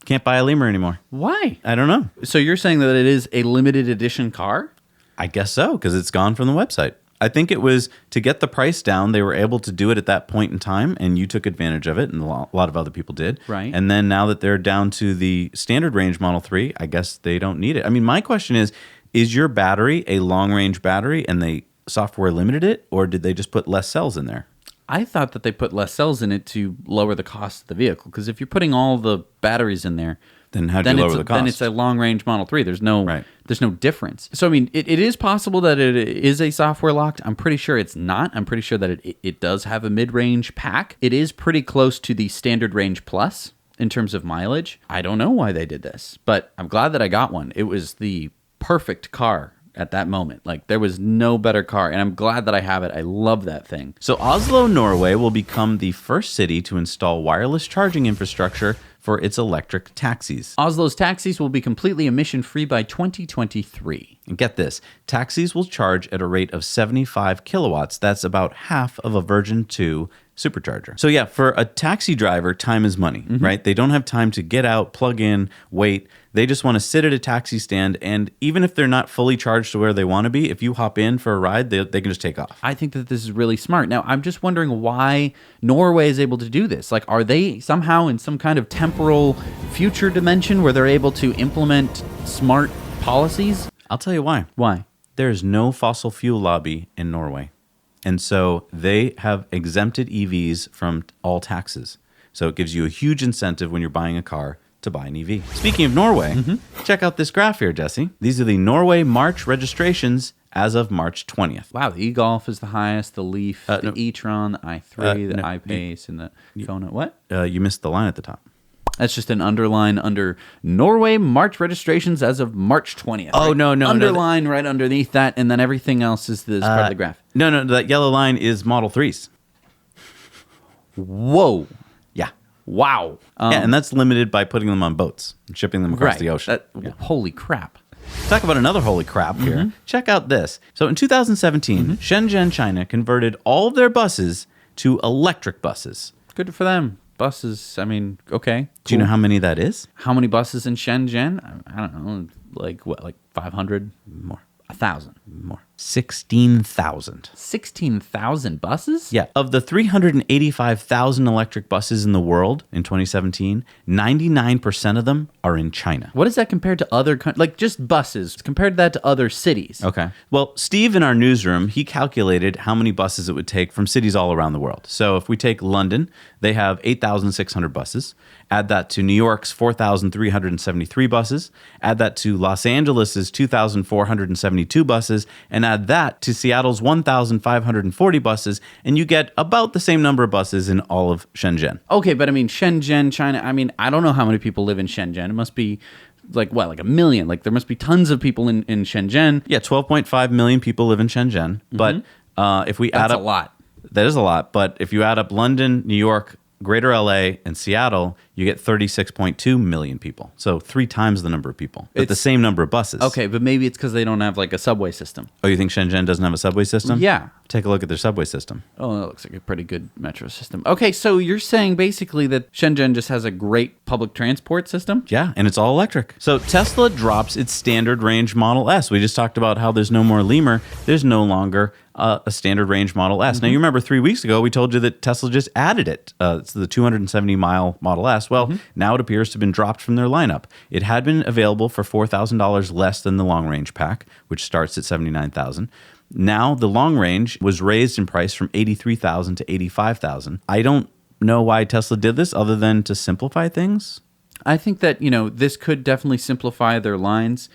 Speaker 1: Can't buy a lemur anymore.
Speaker 2: Why?
Speaker 1: I don't know.
Speaker 2: So you're saying that it is a limited edition car?
Speaker 1: I guess so, because it's gone from the website. I think it was to get the price down. They were able to do it at that point in time, and you took advantage of it, and a lot of other people did.
Speaker 2: Right.
Speaker 1: And then now that they're down to the standard range Model 3, I guess they don't need it. I mean, my question is your battery a long-range battery, and they software limited it, or did they just put less cells in there?
Speaker 2: I thought that they put less cells in it to lower the cost of the vehicle. Because if you're putting all the batteries in there,
Speaker 1: Then how do you lower the cost?
Speaker 2: Then it's a long-range Model 3. There's no
Speaker 1: Right.
Speaker 2: There's no difference. So, I mean, it is possible that it is a software locked. I'm pretty sure it's not. I'm pretty sure that it does have a mid-range pack. It is pretty close to the standard range plus in terms of mileage. I don't know why they did this, but I'm glad that I got one. It was the perfect car at that moment. Like, there was no better car, and I'm glad that I have it. I love that thing.
Speaker 1: So Oslo, Norway will become the first city to install wireless charging infrastructure for its electric taxis.
Speaker 2: Oslo's taxis will be completely emission-free by 2023.
Speaker 1: And get this, taxis will charge at a rate of 75 kilowatts. That's about half of a version 2 Supercharger. So yeah, for a taxi driver, time is money, right? They don't have time to get out, plug in, wait. They just want to sit at a taxi stand, and even if they're not fully charged to where they want to be, if you hop in for a ride, they can just take off.
Speaker 2: I think that this is really smart. Now, I'm just wondering why Norway is able to do this. Like, are they somehow in some kind of temporal future dimension where they're able to implement smart policies?
Speaker 1: I'll tell you why.
Speaker 2: Why?
Speaker 1: There's no fossil fuel lobby in Norway. And so they have exempted EVs from all taxes. So it gives you a huge incentive when you're buying a car to buy an EV. Speaking of Norway, check out this graph here, Jesse. These are the Norway March registrations as of March 20th.
Speaker 2: Wow, the e-Golf is the highest, the Leaf, the
Speaker 1: no.
Speaker 2: e-tron, the i3, the
Speaker 1: no,
Speaker 2: iPace, and the Kona. What?
Speaker 1: You missed the line at the top.
Speaker 2: That's just an underline under Norway March registrations as of March 20th.
Speaker 1: Oh,
Speaker 2: right?
Speaker 1: no.
Speaker 2: Underline right underneath that, and then everything else is this part of the graph.
Speaker 1: No, that yellow line is Model 3s.
Speaker 2: Whoa.
Speaker 1: Yeah.
Speaker 2: Wow.
Speaker 1: Yeah, and that's limited by putting them on boats and shipping them across the ocean.
Speaker 2: Holy crap.
Speaker 1: Talk about another holy crap here. Check out this. So in 2017, Shenzhen, China converted all of their buses to electric buses.
Speaker 2: Good for them. Buses, I mean, okay.
Speaker 1: Do you know how many that is?
Speaker 2: How many buses in Shenzhen? I don't know. Like what? Like 500?
Speaker 1: More.
Speaker 2: 1,000?
Speaker 1: More. 16,000.
Speaker 2: 16,000 buses?
Speaker 1: Yeah. Of the 385,000 electric buses in the world in 2017, 99% of them are in China.
Speaker 2: What is that compared to other like just buses compared to that to other cities?
Speaker 1: Okay. Well, Steve in our newsroom, he calculated how many buses it would take from cities all around the world. So if we take London, they have 8,600 buses. Add that to New York's 4,373 buses. Add that to Los Angeles's 2,472 buses. And add that to Seattle's 1,540 buses. And you get about the same number of buses in all of Shenzhen.
Speaker 2: Okay, but I mean, Shenzhen, China, I mean, I don't know how many people live in Shenzhen. It must be like what, like a million? Like there must be tons of people in Shenzhen.
Speaker 1: Yeah, 12.5 million people live in Shenzhen. But if we add
Speaker 2: That's
Speaker 1: up...
Speaker 2: a lot.
Speaker 1: That is a lot. But if you add up London, New York, Greater LA, and Seattle, you get 36.2 million people. So 3 times the number of people, but the same number of buses.
Speaker 2: Okay, but maybe it's because they don't have like a subway system.
Speaker 1: Oh, you think Shenzhen doesn't have a subway system?
Speaker 2: Yeah.
Speaker 1: Take a look at their subway system.
Speaker 2: Oh, that looks like a pretty good metro system. Okay, so you're saying basically that Shenzhen just has a great public transport system?
Speaker 1: Yeah, and it's all electric. So Tesla drops its standard range Model S. We just talked about how there's no more Lemur. There's no longer a standard range Model S. Now, you remember 3 weeks ago, we told you that Tesla just added it. It's the 270-mile Model S. Well, now it appears to have been dropped from their lineup. It had been available for $4,000 less than the long range pack, which starts at $79,000. Now the long range was raised in price from $83,000 to $85,000. I don't know why Tesla did this other than to simplify things.
Speaker 2: I think that, this could definitely simplify their lines.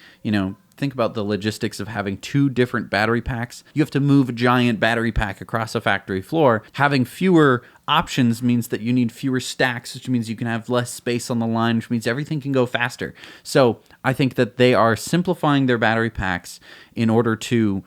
Speaker 2: Think about the logistics of having 2 different battery packs. You have to move a giant battery pack across a factory floor. Having fewer options means that you need fewer stacks, which means you can have less space on the line, which means everything can go faster. So I think that they are simplifying their battery packs in order to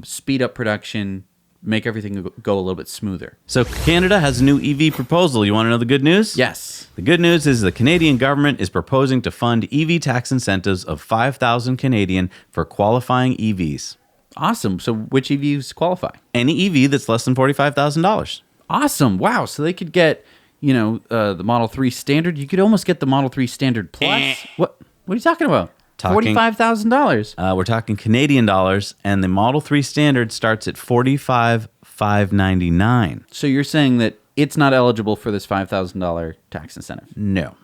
Speaker 2: speed up production, make everything go a little bit smoother.
Speaker 1: So Canada has a new EV proposal. You want to know the good news?
Speaker 2: Yes.
Speaker 1: The good news is the Canadian government is proposing to fund EV tax incentives of 5,000 Canadian for qualifying EVs.
Speaker 2: Awesome. So which EVs qualify?
Speaker 1: Any EV that's less than $45,000.
Speaker 2: Awesome. Wow. So they could get, the Model 3 Standard. You could almost get the Model 3 Standard Plus. What are you talking about? $45,000.
Speaker 1: We're talking Canadian dollars, and the Model 3 Standard starts at $45,599.
Speaker 2: So you're saying that it's not eligible for this $5,000 tax incentive?
Speaker 1: No.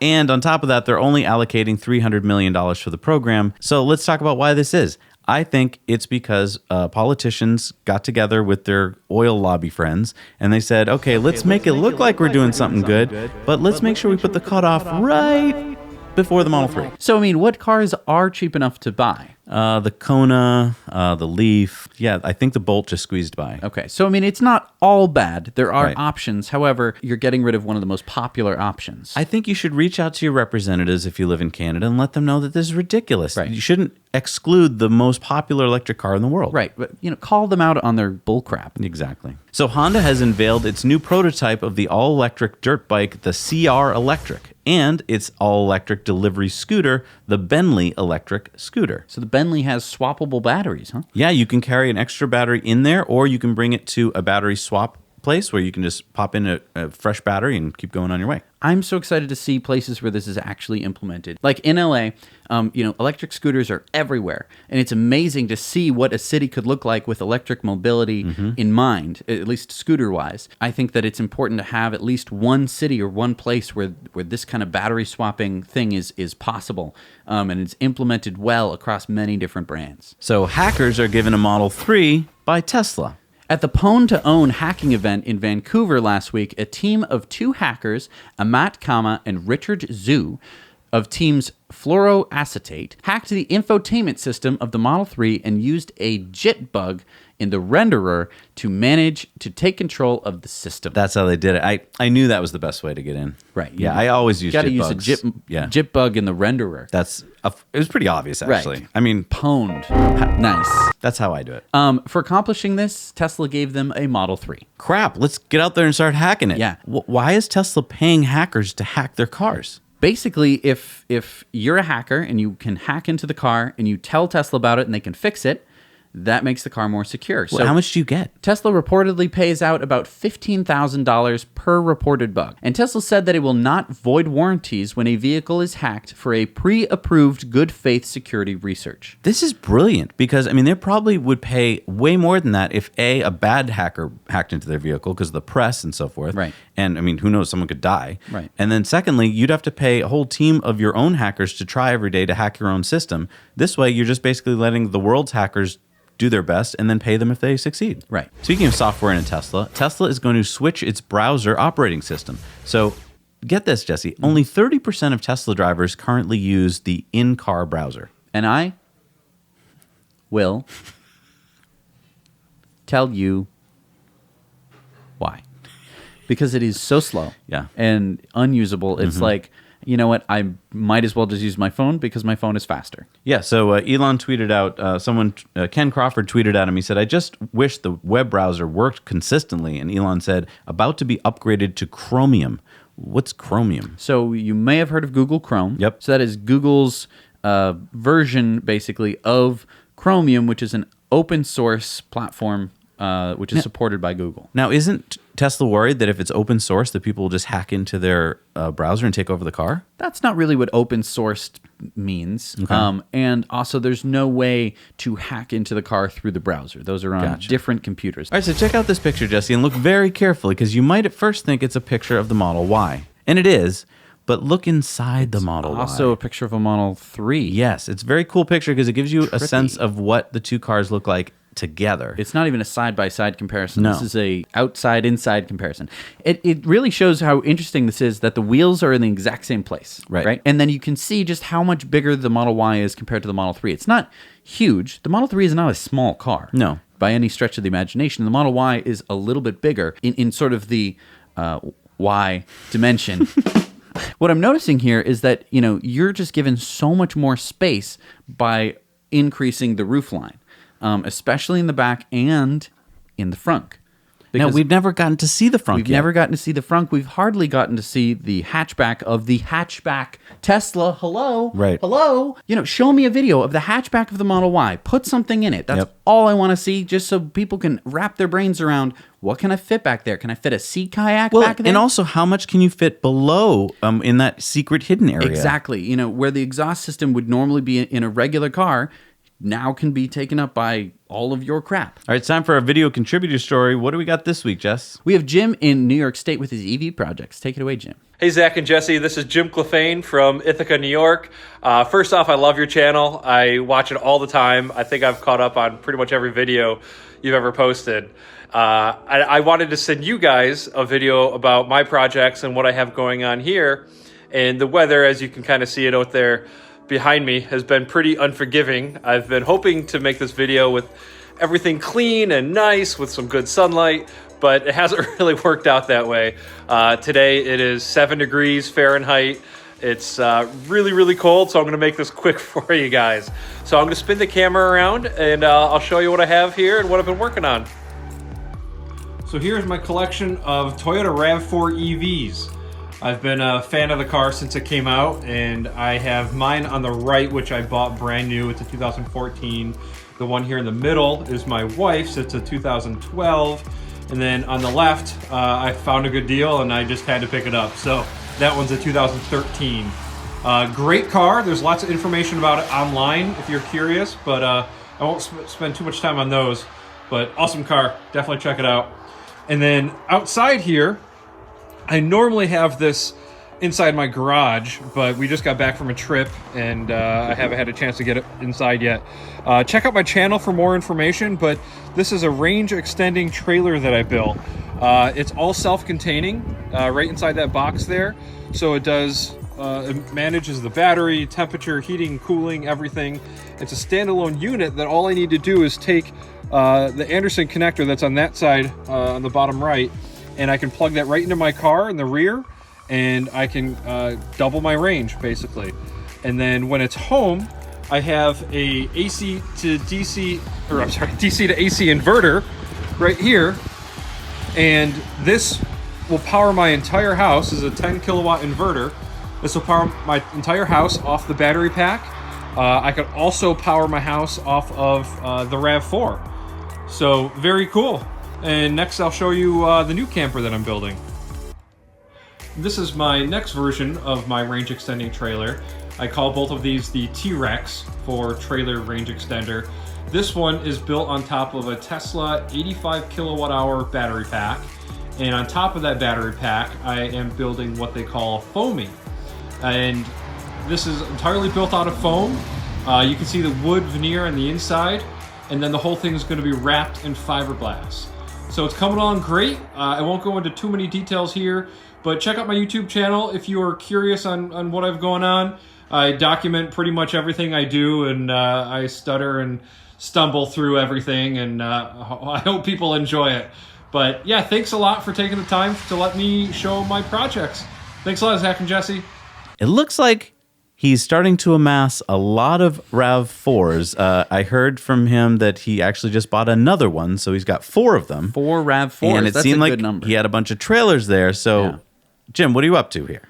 Speaker 1: And on top of that, they're only allocating $300 million for the program. So let's talk about why this is. I think it's because politicians got together with their oil lobby friends, and they said, okay, let's make it look like we're doing something good, but let's make sure we put the cutoff right before the Model 3.
Speaker 2: So, what cars are cheap enough to buy?
Speaker 1: The Kona, the Leaf. Yeah, I think the Bolt just squeezed by.
Speaker 2: Okay, so it's not all bad. There are
Speaker 1: Right.
Speaker 2: options. However, you're getting rid of one of the most popular options.
Speaker 1: I think you should reach out to your representatives if you live in Canada and let them know that this is ridiculous.
Speaker 2: Right.
Speaker 1: You shouldn't exclude the most popular electric car in the world.
Speaker 2: Right, but call them out on their bullcrap.
Speaker 1: Exactly. So Honda has unveiled its new prototype of the all-electric dirt bike, the CR Electric, and its all-electric delivery scooter, the Bentley Electric Scooter.
Speaker 2: So the Bentley has swappable batteries, huh?
Speaker 1: Yeah, you can carry an extra battery in there, or you can bring it to a battery swap place where you can just pop in a fresh battery and keep going on your way.
Speaker 2: I'm so excited to see places where this is actually implemented. Like in LA, electric scooters are everywhere. And it's amazing to see what a city could look like with electric mobility in mind, at least scooter-wise. I think that it's important to have at least one city or one place where this kind of battery swapping thing is possible. And it's implemented well across many different brands.
Speaker 1: So hackers are given a Model 3 by Tesla.
Speaker 2: At the Pwn to Own hacking event in Vancouver last week, a team of 2 hackers, Amat Kama and Richard Zhu, of teams Fluoroacetate, hacked the infotainment system of the Model 3 and used a JIT bug in the renderer to take control of the system.
Speaker 1: That's how they did it. I knew that was the best way to get in.
Speaker 2: Right.
Speaker 1: Yeah, I always use JIT bugs.
Speaker 2: You got to use a JIT bug in the renderer.
Speaker 1: It was pretty obvious, actually.
Speaker 2: Right.
Speaker 1: I mean,
Speaker 2: Pwned. Nice.
Speaker 1: that's how I do it.
Speaker 2: For accomplishing this, Tesla gave them a Model 3.
Speaker 1: Crap, let's get out there and start hacking it.
Speaker 2: Yeah.
Speaker 1: Why is Tesla paying hackers to hack their cars?
Speaker 2: Basically, if you're a hacker and you can hack into the car and you tell Tesla about it and they can fix it, that makes the car more secure.
Speaker 1: So how much do you get?
Speaker 2: Tesla reportedly pays out about $15,000 per reported bug. And Tesla said that it will not void warranties when a vehicle is hacked for a pre-approved good faith security research.
Speaker 1: This is brilliant because, they probably would pay way more than that if a bad hacker hacked into their vehicle because of the press and so forth.
Speaker 2: Right.
Speaker 1: And, who knows, someone could die.
Speaker 2: Right.
Speaker 1: And then secondly, you'd have to pay a whole team of your own hackers to try every day to hack your own system. This way, you're just basically letting the world's hackers do their best and then pay them if they succeed.
Speaker 2: Right.
Speaker 1: Speaking of software in a Tesla is going to switch its browser operating system. So get this, Jesse, only 30% of Tesla drivers currently use the in-car browser.
Speaker 2: And I will tell you why. Because it is so slow
Speaker 1: Yeah.
Speaker 2: and unusable. It's like, you know what, I might as well just use my phone because my phone is faster.
Speaker 1: Yeah, so Elon tweeted out, Ken Crawford tweeted at him, he said, I just wish the web browser worked consistently. And Elon said, about to be upgraded to Chromium. What's Chromium?
Speaker 2: So you may have heard of Google Chrome.
Speaker 1: Yep.
Speaker 2: So that is Google's version, basically, of Chromium, which is an open source platform which is supported by Google.
Speaker 1: Now, isn't Tesla worried that if it's open source, that people will just hack into their browser and take over the car?
Speaker 2: That's not really what open sourced means.
Speaker 1: Okay.
Speaker 2: And also, there's no way to hack into the car through the browser. Those are on different computers.
Speaker 1: All right, so check out this picture, Jesse, and look very carefully, because you might at first think it's a picture of the Model Y. And it is, but look inside the Model Y.
Speaker 2: Also a picture of a Model 3.
Speaker 1: Yes, it's a very cool picture because it gives you a sense of what the two cars look like together.
Speaker 2: It's not even a side-by-side comparison.
Speaker 1: No.
Speaker 2: This is a outside-inside comparison. It really shows how interesting this is, that the wheels are in the exact same place.
Speaker 1: Right.
Speaker 2: And then you can see just how much bigger the Model Y is compared to the Model 3. It's not huge. The Model 3 is not a small car.
Speaker 1: No.
Speaker 2: By any stretch of the imagination. The Model Y is a little bit bigger in sort of the Y dimension. What I'm noticing here is that, you're just given so much more space by increasing the roof line. Especially in the back and in the front.
Speaker 1: Now, we've never gotten to see the front
Speaker 2: We've never gotten to see the front. We've hardly gotten to see the hatchback of the hatchback Tesla. Hello?
Speaker 1: Right.
Speaker 2: Hello? Show me a video of the hatchback of the Model Y. Put something in it. That's all I want to see, just so people can wrap their brains around, what can I fit back there? Can I fit a sea kayak back there?
Speaker 1: And also, how much can you fit below in that secret hidden area?
Speaker 2: Exactly. Where the exhaust system would normally be in a regular car, now can be taken up by all of your crap.
Speaker 1: All right, it's time for our video contributor story. What do we got this week, Jess?
Speaker 2: We have Jim in New York State with his EV projects. Take it away, Jim.
Speaker 4: Hey, Zach and Jesse. This is Jim Clefane from Ithaca, New York. First off, I love your channel. I watch it all the time. I think I've caught up on pretty much every video you've ever posted. I wanted to send you guys a video about my projects and what I have going on here. And the weather, as you can kind of see it out there behind me, has been pretty unforgiving. I've been hoping to make this video with everything clean and nice with some good sunlight, but it hasn't really worked out that way. Today it is 7 degrees Fahrenheit. It's really, really cold, so I'm gonna make this quick for you guys. So I'm gonna spin the camera around and I'll show you what I have here and what I've been working on. So here's my collection of Toyota RAV4 EVs. I've been a fan of the car since it came out, and I have mine on the right, which I bought brand new. It's a 2014. The one here in the middle is my wife's. It's a 2012. And then on the left, I found a good deal, and I just had to pick it up. So that one's a 2013. Great car. There's lots of information about it online if you're curious, but I won't spend too much time on those. But awesome car. Definitely check it out. And then outside here, I normally have this inside my garage, but we just got back from a trip and I haven't had a chance to get it inside yet. Check out my channel for more information, but this is a range extending trailer that I built. It's all self-containing right inside that box there. So it manages the battery, temperature, heating, cooling, everything. It's a standalone unit that all I need to do is take the Anderson connector that's on that side on the bottom right, and I can plug that right into my car in the rear, and I can double my range basically. And then when it's home, I have a AC to DC, or I'm sorry, DC to AC inverter right here, and this will power my entire house. This is a 10 kilowatt inverter. This will power my entire house off the battery pack. I could also power my house off of the RAV4. So very cool. And next I'll show you the new camper that I'm building. This is my next version of my range extending trailer. I call both of these the T-Rex for trailer range extender. This one is built on top of a Tesla 85 kilowatt hour battery pack. And on top of that battery pack, I am building what they call foaming. And this is entirely built out of foam. You can see the wood veneer on the inside, and then the whole thing is going to be wrapped in fiberglass. So it's coming along great. I won't go into too many details here, but check out my YouTube channel if you are curious on what I've going on. I document pretty much everything I do, and I stutter and stumble through everything, and I hope people enjoy it. But yeah, thanks a lot for taking the time to let me show my projects. Thanks a lot, Zach and Jesse.
Speaker 1: It looks like he's starting to amass a lot of RAV4s. I heard from him that he actually just bought another one, so he's got 4 of them.
Speaker 2: 4 RAV4s.
Speaker 1: And it
Speaker 2: That's
Speaker 1: seemed
Speaker 2: a
Speaker 1: like
Speaker 2: good number.
Speaker 1: he had a bunch of trailers there. So,
Speaker 2: Yeah.
Speaker 1: Jim, what are you up to here?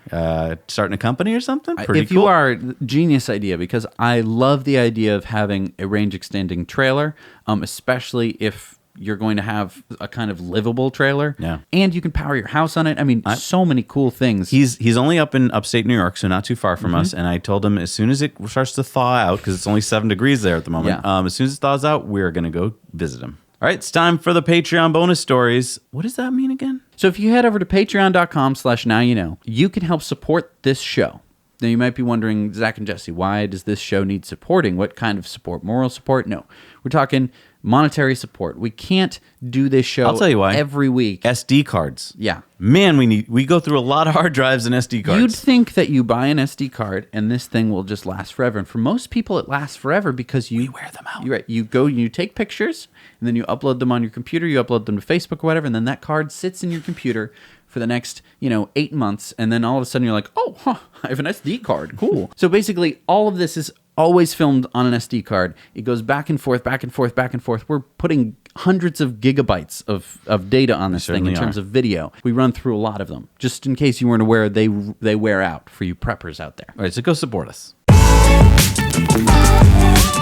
Speaker 1: Starting a company or something? Pretty
Speaker 2: If
Speaker 1: cool.
Speaker 2: you are, genius idea, because I love the idea of having a range extending trailer, especially if you're going to have a kind of livable trailer.
Speaker 1: Yeah.
Speaker 2: And you can power your house on it. I mean, so many cool things.
Speaker 1: He's only up in upstate New York, so not too far from
Speaker 2: Mm-hmm.
Speaker 1: us. And I told him as soon as it starts to thaw out, because it's only 7 degrees there at the moment,
Speaker 2: Yeah.
Speaker 1: as soon as it thaws out, we're going to go visit him. All right, it's time for the Patreon bonus stories. What does that mean again?
Speaker 2: So if you head over to patreon.com/nowyouknow, you can help support this show. Now you might be wondering, Zach and Jesse, why does this show need supporting? What kind of support? Moral support? No. We're talking monetary support. We can't do this show
Speaker 1: I'll tell you why.
Speaker 2: every week.
Speaker 1: SD cards.
Speaker 2: Yeah.
Speaker 1: Man, we go through a lot of hard drives and SD cards.
Speaker 2: You'd think that you buy an SD card and this thing will just last forever. And for most people, it lasts forever because you
Speaker 1: wear them out.
Speaker 2: You're right. You go, you take pictures, and then you upload them on your computer. You upload them to Facebook or whatever, and then that card sits in your computer for the next, 8 months. And then all of a sudden you're like, oh, I have an SD card. Cool. So basically, all of this is always filmed on an SD card. It goes back and forth, back and forth, back and forth. We're putting hundreds of gigabytes of data on this thing in terms of video. We run through a lot of them. Just in case you weren't aware, they wear out for you preppers out there.
Speaker 1: All right, so go support us.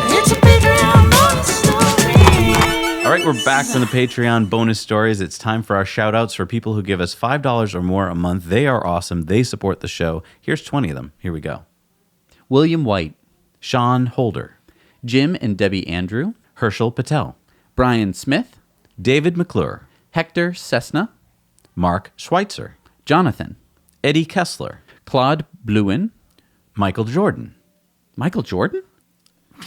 Speaker 5: It's a Patreon bonus story.
Speaker 1: All right, we're back from the Patreon bonus stories. It's time for our shout outs for people who give us $5 or more a month. They are awesome. They support the show. Here's 20 of them. Here we go.
Speaker 2: William White,
Speaker 1: Sean Holder,
Speaker 2: Jim and Debbie Andrew,
Speaker 1: Herschel Patel,
Speaker 2: Brian Smith,
Speaker 1: David McClure,
Speaker 2: Hector Cessna,
Speaker 1: Mark Schweitzer,
Speaker 2: Jonathan,
Speaker 1: Eddie Kessler,
Speaker 2: Claude Bluin,
Speaker 1: Michael Jordan.
Speaker 2: Michael Jordan?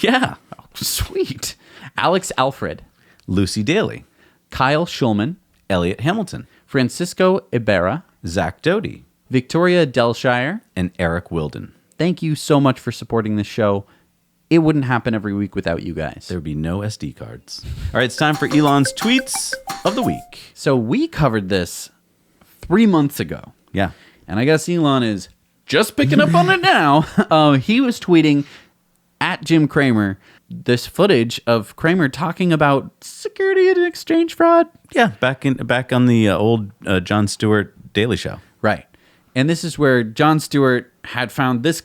Speaker 1: Yeah.
Speaker 2: Sweet. Alex Alfred,
Speaker 1: Lucy Daly,
Speaker 2: Kyle Schulman,
Speaker 1: Elliot Hamilton,
Speaker 2: Francisco Ibarra,
Speaker 1: Zach Doty,
Speaker 2: Victoria Delshire.
Speaker 1: and Eric Wilden.
Speaker 2: Thank you so much for supporting this show. It wouldn't happen every week without you guys.
Speaker 1: There would be no SD cards. All right, it's time for Elon's tweets of the week.
Speaker 2: So we covered this 3 months ago.
Speaker 1: Yeah.
Speaker 2: And I guess Elon is just picking up on it now. He was tweeting at Jim Cramer this footage of Cramer talking about security and exchange fraud.
Speaker 1: Yeah, back on the old Jon Stewart Daily Show.
Speaker 2: Right. And this is where Jon Stewart had found this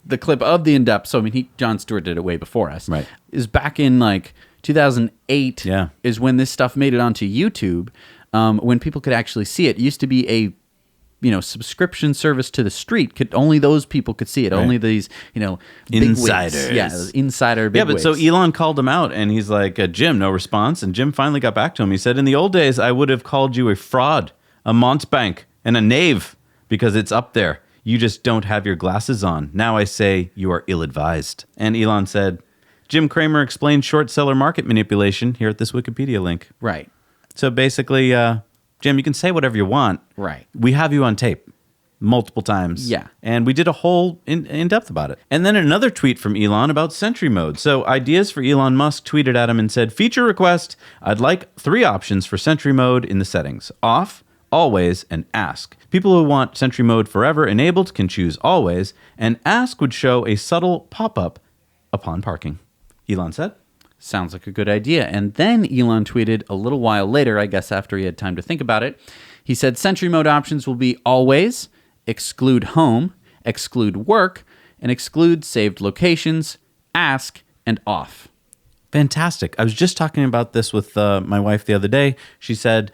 Speaker 2: the clip of the In Depth. So, I mean, Jon Stewart did it way before us.
Speaker 1: Right.
Speaker 2: Is back in like 2008
Speaker 1: Yeah.
Speaker 2: is when this stuff made it onto YouTube, when people could actually see it. It used to be a subscription service to the street. Only those people could see it.
Speaker 1: Right.
Speaker 2: Only these, bigwigs.
Speaker 1: Insiders.
Speaker 2: Yeah, those insider
Speaker 1: Yeah, but
Speaker 2: bigwigs.
Speaker 1: so Elon called him out, and he's like, Jim, no response. And Jim finally got back to him. He said, in the old days, I would have called you a fraud, a mountebank, and a knave, because it's up there. You just don't have your glasses on. Now I say you are ill-advised. And Elon said, Jim Cramer explained short seller market manipulation here at this Wikipedia link.
Speaker 2: Right.
Speaker 1: So basically, Jim, you can say whatever you want.
Speaker 2: Right.
Speaker 1: We have you on tape multiple times.
Speaker 2: Yeah.
Speaker 1: And we did a whole in-depth about it. And then another tweet from Elon about Sentry Mode. So Ideas for Elon Musk tweeted at him and said, feature request, I'd like 3 options for Sentry Mode in the settings. Off, always, and ask. People who want Sentry Mode forever enabled can choose always, and ask would show a subtle pop-up upon parking. Elon said.
Speaker 2: Sounds like a good idea. And then Elon tweeted a little while later, I guess after he had time to think about it, he said Sentry Mode options will be always, exclude home, exclude work, and exclude saved locations, ask, and off.
Speaker 1: Fantastic. I was just talking about this with my wife the other day. She said,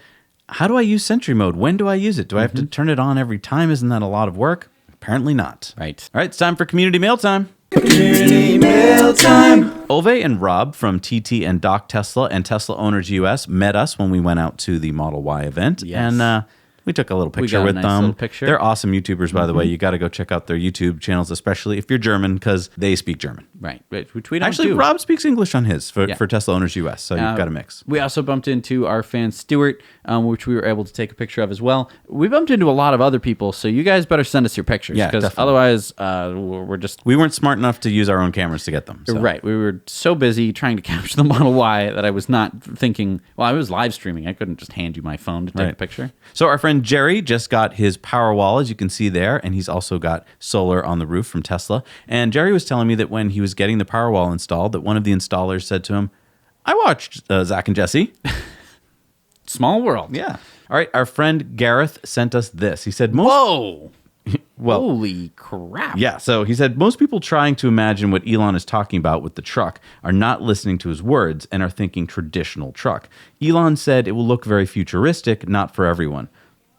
Speaker 1: how do I use Sentry Mode? When do I use it? Do I have to turn it on every time? Isn't that a lot of work? Apparently not.
Speaker 2: Right.
Speaker 1: All right, it's time for community mail time.
Speaker 5: Community mail time.
Speaker 1: Ove and Rob from TT and Doc Tesla and Tesla Owners US met us when we went out to the Model Y event.
Speaker 2: Yes.
Speaker 1: And we took a little picture
Speaker 2: got a
Speaker 1: with
Speaker 2: nice
Speaker 1: them.
Speaker 2: little picture.
Speaker 1: They're awesome YouTubers, by the way. You got to go check out their YouTube channels, especially if you're German, because they speak German.
Speaker 2: Right. Which we don't
Speaker 1: Actually,
Speaker 2: do.
Speaker 1: Rob speaks English on his for
Speaker 2: Yeah.
Speaker 1: Tesla Owners US, so you've got a mix.
Speaker 2: We also bumped into our fan Stuart, which we were able to take a picture of as well. We bumped into a lot of other people, so you guys better send us your pictures.
Speaker 1: Yeah,
Speaker 2: because
Speaker 1: definitely.
Speaker 2: otherwise we're just...
Speaker 1: We weren't smart enough to use our own cameras to get them. So.
Speaker 2: Right. We were so busy trying to capture the Model Y that I was not thinking... Well, I was live streaming. I couldn't just hand you my phone to take a picture.
Speaker 1: So our friend friend Jerry just got his Powerwall, as you can see there, and he's also got solar on the roof from Tesla. And Jerry was telling me that when he was getting the Powerwall installed, that one of the installers said to him, I watched Zach and Jesse.
Speaker 2: Small world.
Speaker 1: Yeah. All right, our friend Gareth sent us this. He said,
Speaker 2: Whoa.
Speaker 1: well,
Speaker 2: Holy crap.
Speaker 1: yeah, so he said, most people trying to imagine what Elon is talking about with the truck are not listening to his words and are thinking traditional truck. Elon said it will look very futuristic, not for everyone.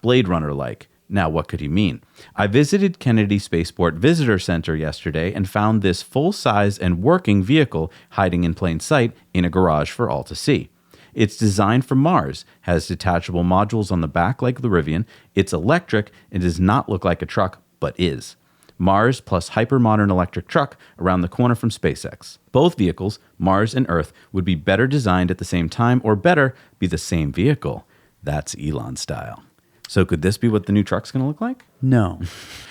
Speaker 1: Blade Runner-like. Now, what could he mean? I visited Kennedy Spaceport Visitor Center yesterday and found this full-size and working vehicle hiding in plain sight in a garage for all to see. It's designed for Mars, has detachable modules on the back like the Rivian, it's electric, and does not look like a truck, but is. Mars plus hyper-modern electric truck around the corner from SpaceX. Both vehicles, Mars and Earth, would be better designed at the same time, or better, be the same vehicle. That's Elon style. So could this be what the new truck's going to look like?
Speaker 2: No.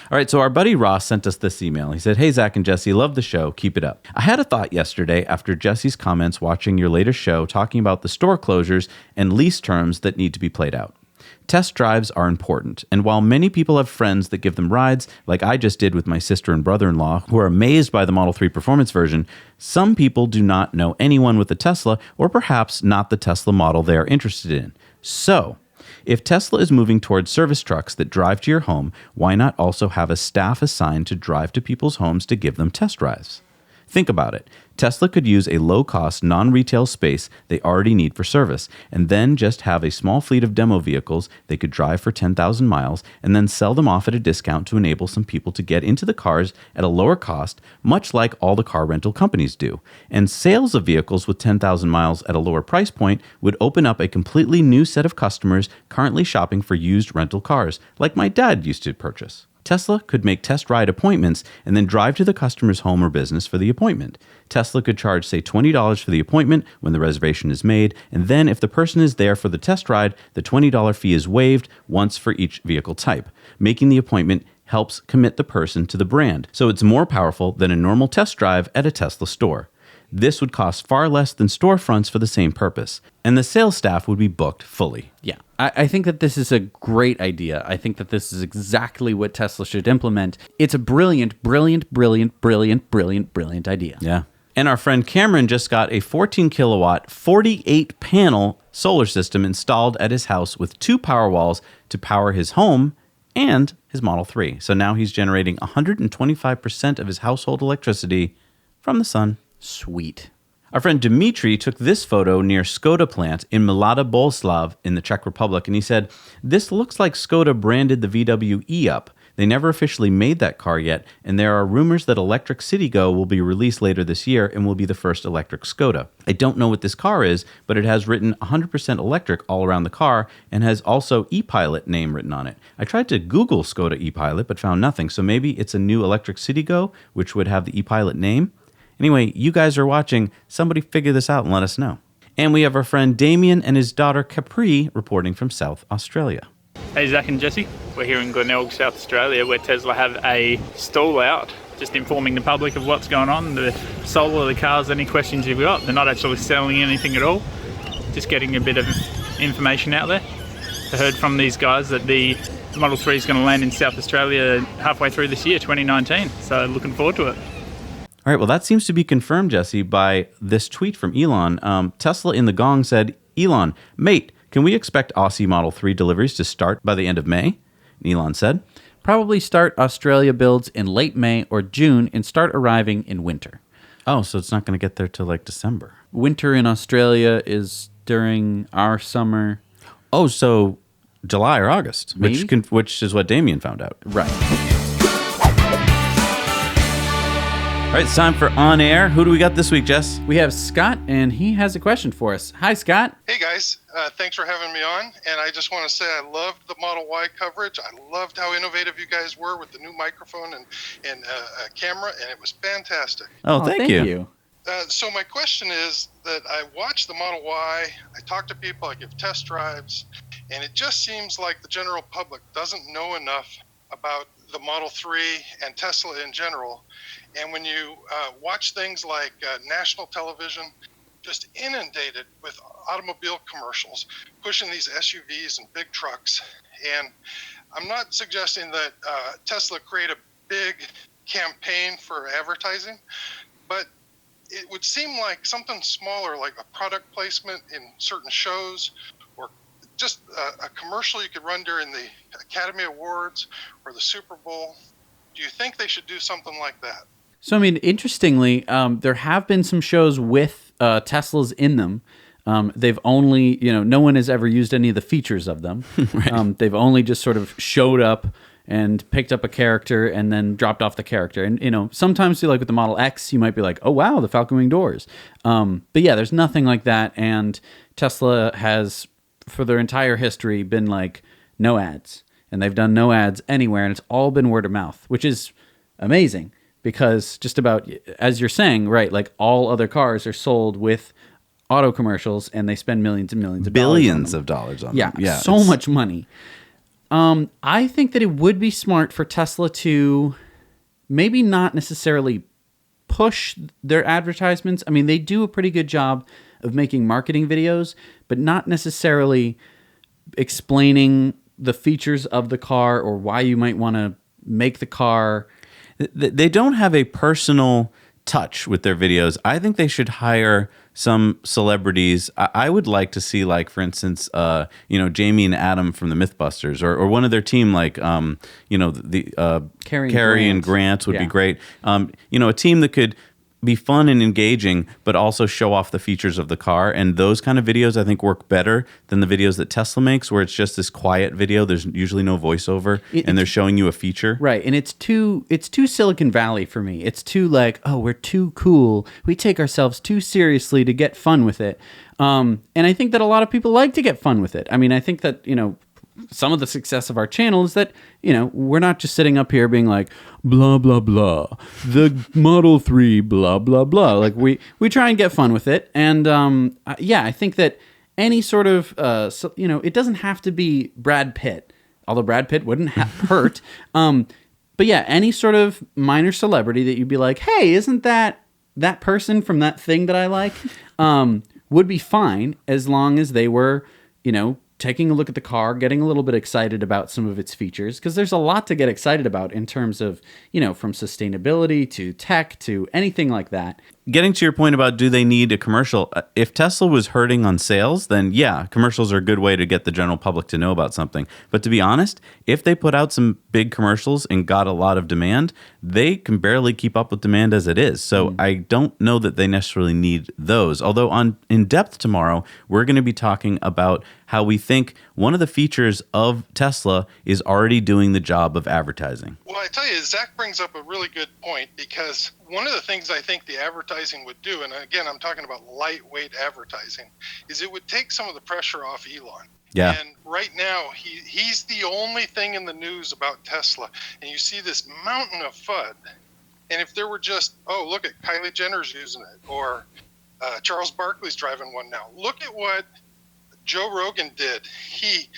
Speaker 1: All right, so our buddy Ross sent us this email. He said, hey, Zach and Jesse, love the show. Keep it up. I had a thought yesterday after Jesse's comments watching your latest show talking about the store closures and lease terms that need to be played out. Test drives are important, and while many people have friends that give them rides, like I just did with my sister and brother-in-law, who are amazed by the Model 3 performance version, some people do not know anyone with a Tesla, or perhaps not the Tesla model they are interested in. So, if Tesla is moving towards service trucks that drive to your home, why not also have a staff assigned to drive to people's homes to give them test drives? Think about it. Tesla could use a low-cost, non-retail space they already need for service, and then just have a small fleet of demo vehicles they could drive for 10,000 miles, and then sell them off at a discount to enable some people to get into the cars at a lower cost, much like all the car rental companies do. And sales of vehicles with 10,000 miles at a lower price point would open up a completely new set of customers currently shopping for used rental cars, like my dad used to purchase. Tesla could make test ride appointments and then drive to the customer's home or business for the appointment. Tesla could charge, say, $20 for the appointment when the reservation is made, and then if the person is there for the test ride, the $20 fee is waived once for each vehicle type. Making the appointment helps commit the person to the brand, so it's more powerful than a normal test drive at a Tesla store. This would cost far less than storefronts for the same purpose, and the sales staff would be booked fully.
Speaker 2: Yeah, I think that this is a great idea. I think that this is exactly what Tesla should implement. It's a brilliant idea.
Speaker 1: Yeah. And our friend Cameron just got a 14 kilowatt, 48 panel solar system installed at his house with 2 Powerwalls to power his home and his Model 3. So now he's generating 125% of his household electricity from the sun.
Speaker 2: Sweet.
Speaker 1: Our friend Dimitri took this photo near Skoda plant in Mlada Boleslav in the Czech Republic, and he said, this looks like Skoda branded the VW E-Up. They never officially made that car yet, and there are rumors that electric Citigo will be released later this year and will be the first electric Skoda. I don't know what this car is, but it has written 100% electric all around the car and has also e-Pilot name written on it. I tried to Google Skoda e-Pilot, but found nothing, so maybe it's a new electric Citigo, which would have the e-Pilot name. Anyway, you guys are watching. Somebody figure this out and let us know. And we have our friend Damien and his daughter Capri reporting from South Australia.
Speaker 6: Hey Zach and Jesse, we're here in Glenelg, South Australia, where Tesla have a stall out, just informing the public of what's going on, the solar of the cars, any questions you've got. They're not actually selling anything at all, just getting a bit of information out there. I heard from these guys that the Model 3 is going to land in South Australia halfway through this year, 2019, so looking forward to it.
Speaker 1: All right, well, that seems to be confirmed, Jesse, by this tweet from Elon. Tesla in the Gong said, Elon, mate, can we expect Aussie Model 3 deliveries to start by the end of May? And Elon said,
Speaker 2: probably start Australia builds in late May or June and start arriving in winter.
Speaker 1: oh, so it's not going to get there till like December.
Speaker 2: Winter in Australia is during our summer.
Speaker 1: Oh, so July or August,
Speaker 2: Maybe?
Speaker 1: which is what Damien found out.
Speaker 2: Right.
Speaker 1: All right, it's time for On Air. Who do we got this week, Jess?
Speaker 2: We have Scott, and he has a question for us. Hi, Scott.
Speaker 7: Hey guys, thanks for having me on. And I just want to say I loved the Model Y coverage. I loved how innovative you guys were with the new microphone and camera, and it was fantastic.
Speaker 1: Oh, thank you.
Speaker 7: So my question is that I watch the Model Y, I talk to people, I give test drives, and it just seems like the general public doesn't know enough about the Model 3 and Tesla in general. And when you watch things like national television, just inundated with automobile commercials, pushing these SUVs and big trucks, And I'm not suggesting that Tesla create a big campaign for advertising, but it would seem like something smaller, like a product placement in certain shows, or just a commercial you could run during the Academy Awards or the Super Bowl. Do you think they should do something like that?
Speaker 2: So, I mean, interestingly, there have been some shows with Teslas in them. They've only, no one has ever used any of the features of them. Right. They've only just sort of showed up and picked up a character and then dropped off the character. And, sometimes like with the Model X, you might be like, oh, wow, the Falcon Wing doors. But yeah, there's nothing like that. And Tesla has, for their entire history, been like, no ads. And they've done no ads anywhere. And it's all been word of mouth, which is amazing because just about, as you're saying, right, like all other cars are sold with auto commercials and they spend millions and millions of
Speaker 1: billions of dollars on them.
Speaker 2: Yeah, so much money. I think that it would be smart for Tesla to maybe not necessarily push their advertisements. I mean, they do a pretty good job of making marketing videos, but not necessarily explaining the features of the car or why you might want to make the car.
Speaker 1: They don't have a personal touch with their videos. I think they should hire some celebrities. I would like to see, like, for instance, Jamie and Adam from the Mythbusters, or one of their team, like, Carrie and Grant would be great. A team that could be fun and engaging, but also show off the features of the car. And those kind of videos, I think, work better than the videos that Tesla makes, where it's just this quiet video. There's usually no voiceover, and they're showing you a feature.
Speaker 2: Right, and it's too Silicon Valley for me. It's too like, oh, we're too cool. We take ourselves too seriously to get fun with it. And I think that a lot of people like to get fun with it. I mean, I think that, some of the success of our channel is that, we're not just sitting up here being like, blah, blah, blah, the Model 3, blah, blah, blah. Like, we try and get fun with it. And, I think that any sort of, it doesn't have to be Brad Pitt, although Brad Pitt wouldn't hurt. But yeah, any sort of minor celebrity that you'd be like, hey, isn't that person from that thing that I like, would be fine as long as they were, taking a look at the car, getting a little bit excited about some of its features, because there's a lot to get excited about in terms of, from sustainability to tech to anything like that.
Speaker 1: Getting to your point about do they need a commercial, if Tesla was hurting on sales, then yeah, commercials are a good way to get the general public to know about something. But to be honest, if they put out some big commercials and got a lot of demand, they can barely keep up with demand as it is. So I don't know that they necessarily need those. Although on In Depth tomorrow, we're going to be talking about how we think one of the features of Tesla is already doing the job of advertising.
Speaker 7: Well, I tell you, Zach brings up a really good point, because one of the things I think the advertising would do, and again, I'm talking about lightweight advertising, is it would take some of the pressure off Elon.
Speaker 1: Yeah.
Speaker 7: And right now, he's the only thing in the news about Tesla. And you see this mountain of FUD. And if there were just, oh, look at Kylie Jenner's using it, or Charles Barkley's driving one now. Look at what Joe Rogan did. He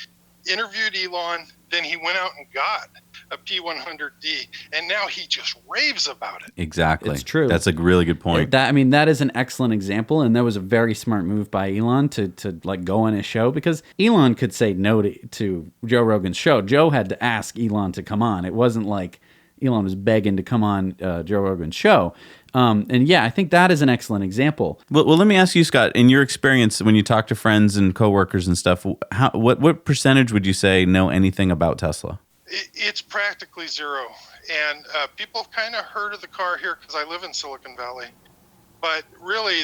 Speaker 7: interviewed Elon, then he went out and got a P100D, and now he just raves about it.
Speaker 1: Exactly.
Speaker 2: It's true.
Speaker 1: That's a really good point.
Speaker 2: That is an excellent example, and that was a very smart move by Elon to like go on his show, because Elon could say no to Joe Rogan's show. Joe had to ask Elon to come on. It wasn't like Elon was begging to come on Joe Rogan's show. And yeah, I think that is an excellent example.
Speaker 1: Well, let me ask you, Scott, in your experience, when you talk to friends and coworkers and stuff, what percentage would you say know anything about Tesla?
Speaker 7: It's practically zero. And people have kind of heard of the car here because I live in Silicon Valley. But really,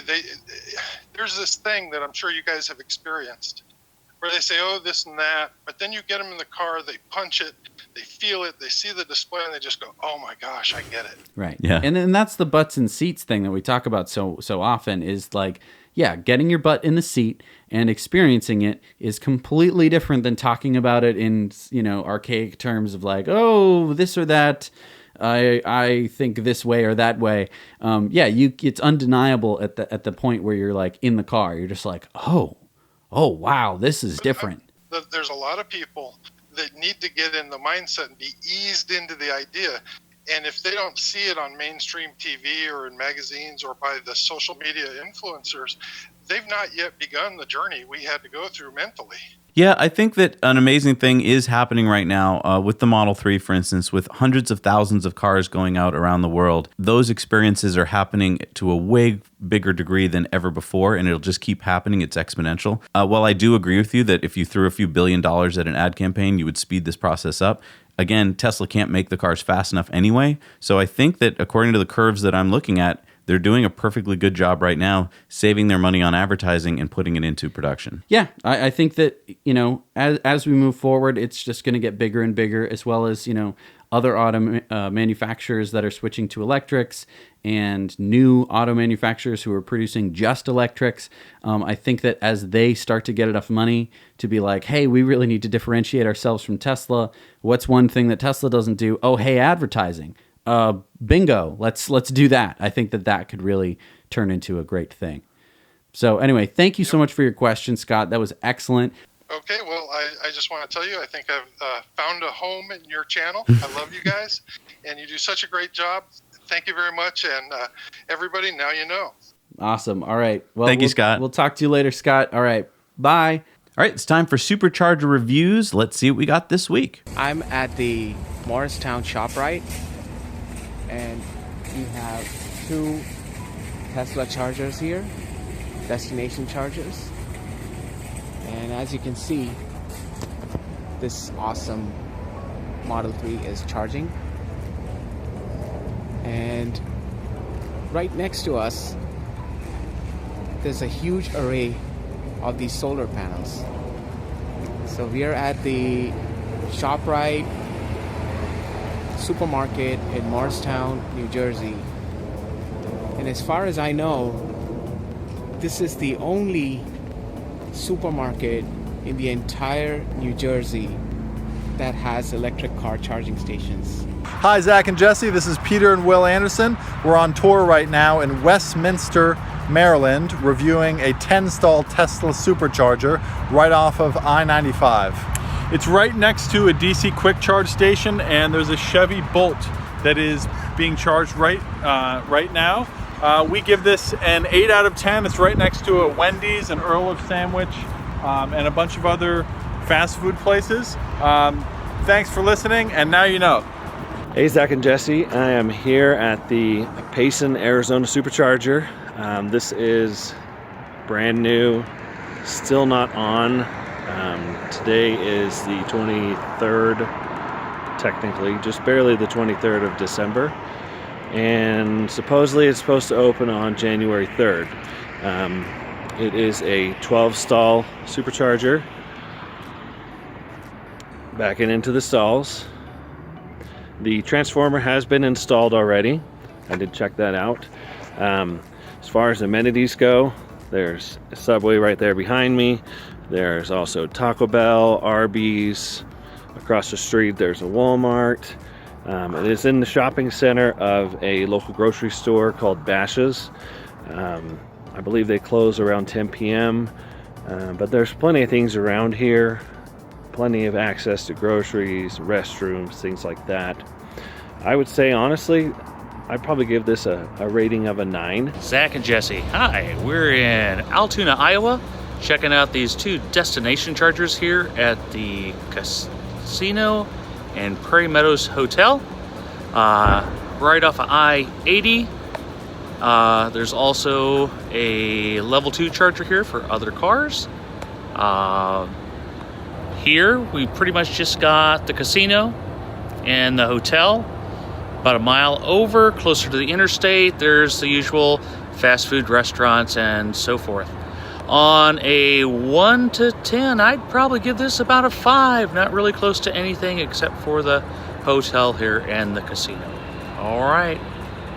Speaker 7: there's this thing that I'm sure you guys have experienced, where they say, oh, this and that, but then you get them in the car, they punch it, they feel it, they see the display, and they just go, oh my gosh, I get it.
Speaker 2: Right.
Speaker 1: Yeah.
Speaker 2: And that's the butts in seats thing that we talk about so often, is like, yeah, getting your butt in the seat and experiencing it is completely different than talking about it in, archaic terms of like, oh, this or that, I think this way or that way. It's undeniable at the point where you're like in the car, you're just like, oh wow, this is different.
Speaker 7: There's a lot of people that need to get in the mindset and be eased into the idea. And if they don't see it on mainstream TV or in magazines or by the social media influencers, they've not yet begun the journey we had to go through mentally.
Speaker 1: Yeah, I think that an amazing thing is happening right now with the Model 3, for instance, with hundreds of thousands of cars going out around the world. Those experiences are happening to a way bigger degree than ever before, and it'll just keep happening. It's exponential. While I do agree with you that if you threw a few $1 billion at an ad campaign, you would speed this process up. Again, Tesla can't make the cars fast enough anyway. So I think that according to the curves that I'm looking at, they're doing a perfectly good job right now, saving their money on advertising and putting it into production.
Speaker 2: Yeah, I think that, as we move forward, it's just going to get bigger and bigger, as well as, other auto manufacturers that are switching to electrics and new auto manufacturers who are producing just electrics. I think that as they start to get enough money to be like, hey, we really need to differentiate ourselves from Tesla. What's one thing that Tesla doesn't do? Oh, hey, advertising. Bingo, let's do that. I think that could really turn into a great thing. So anyway, thank you so much for your question, Scott. That was excellent.
Speaker 7: Okay, well, I just want to tell you, I think I've found a home in your channel. I love you guys, and you do such a great job. Thank you very much, and everybody, now you know.
Speaker 2: Awesome. All right. Well,
Speaker 1: Thank you, Scott.
Speaker 2: We'll talk to you later, Scott. All right. Bye.
Speaker 1: All right, it's time for Supercharger reviews. Let's see what we got this week.
Speaker 8: I'm at the Morristown ShopRite, and we have 2 Tesla chargers here, destination chargers. And as you can see, this awesome Model 3 is charging. And right next to us, there's a huge array of these solar panels. So we are at the ShopRite supermarket in Morristown, New Jersey. And as far as I know, this is the only supermarket in the entire New Jersey that has electric car charging stations.
Speaker 9: Hi, Zach and Jesse. This is Peter and Will Anderson. We're on tour right now in Westminster, Maryland, reviewing a 10-stall Tesla Supercharger right off of I-95.
Speaker 10: It's right next to a DC quick charge station, and there's a Chevy Bolt that is being charged right now. We give this an 8 out of 10. It's right next to a Wendy's, an Earl of Sandwich, and a bunch of other fast food places. Thanks for listening, and now you know.
Speaker 11: Hey, Zach and Jesse. I am here at the Payson, Arizona Supercharger. This is brand new, still not on. Today is the 23rd, technically, just barely the 23rd of December. And supposedly it's supposed to open on January 3rd. It is a 12-stall supercharger. Backing into the stalls. The transformer has been installed already. I did check that out. As far as amenities go, there's a Subway right there behind me. There's also Taco Bell, Arby's. Across the street there's a Walmart. It is in the shopping center of a local grocery store called Bash's'. I believe they close around 10 p.m. But there's plenty of things around here. Plenty of access to groceries, restrooms, things like that. I would say, honestly, I'd probably give this a rating of a 9.
Speaker 12: Zach and Jesse, hi. We're in Altoona, Iowa, checking out these 2 destination chargers here at the casino and Prairie Meadows Hotel, right off of I-80. There's also a level 2 charger here for other cars. Here we pretty much just got the casino and the hotel. About a mile over, closer to the interstate, there's the usual fast food restaurants and so forth. On a 1 to 10, I'd probably give this about a 5. Not really close to anything except for the hotel here and the casino. All right,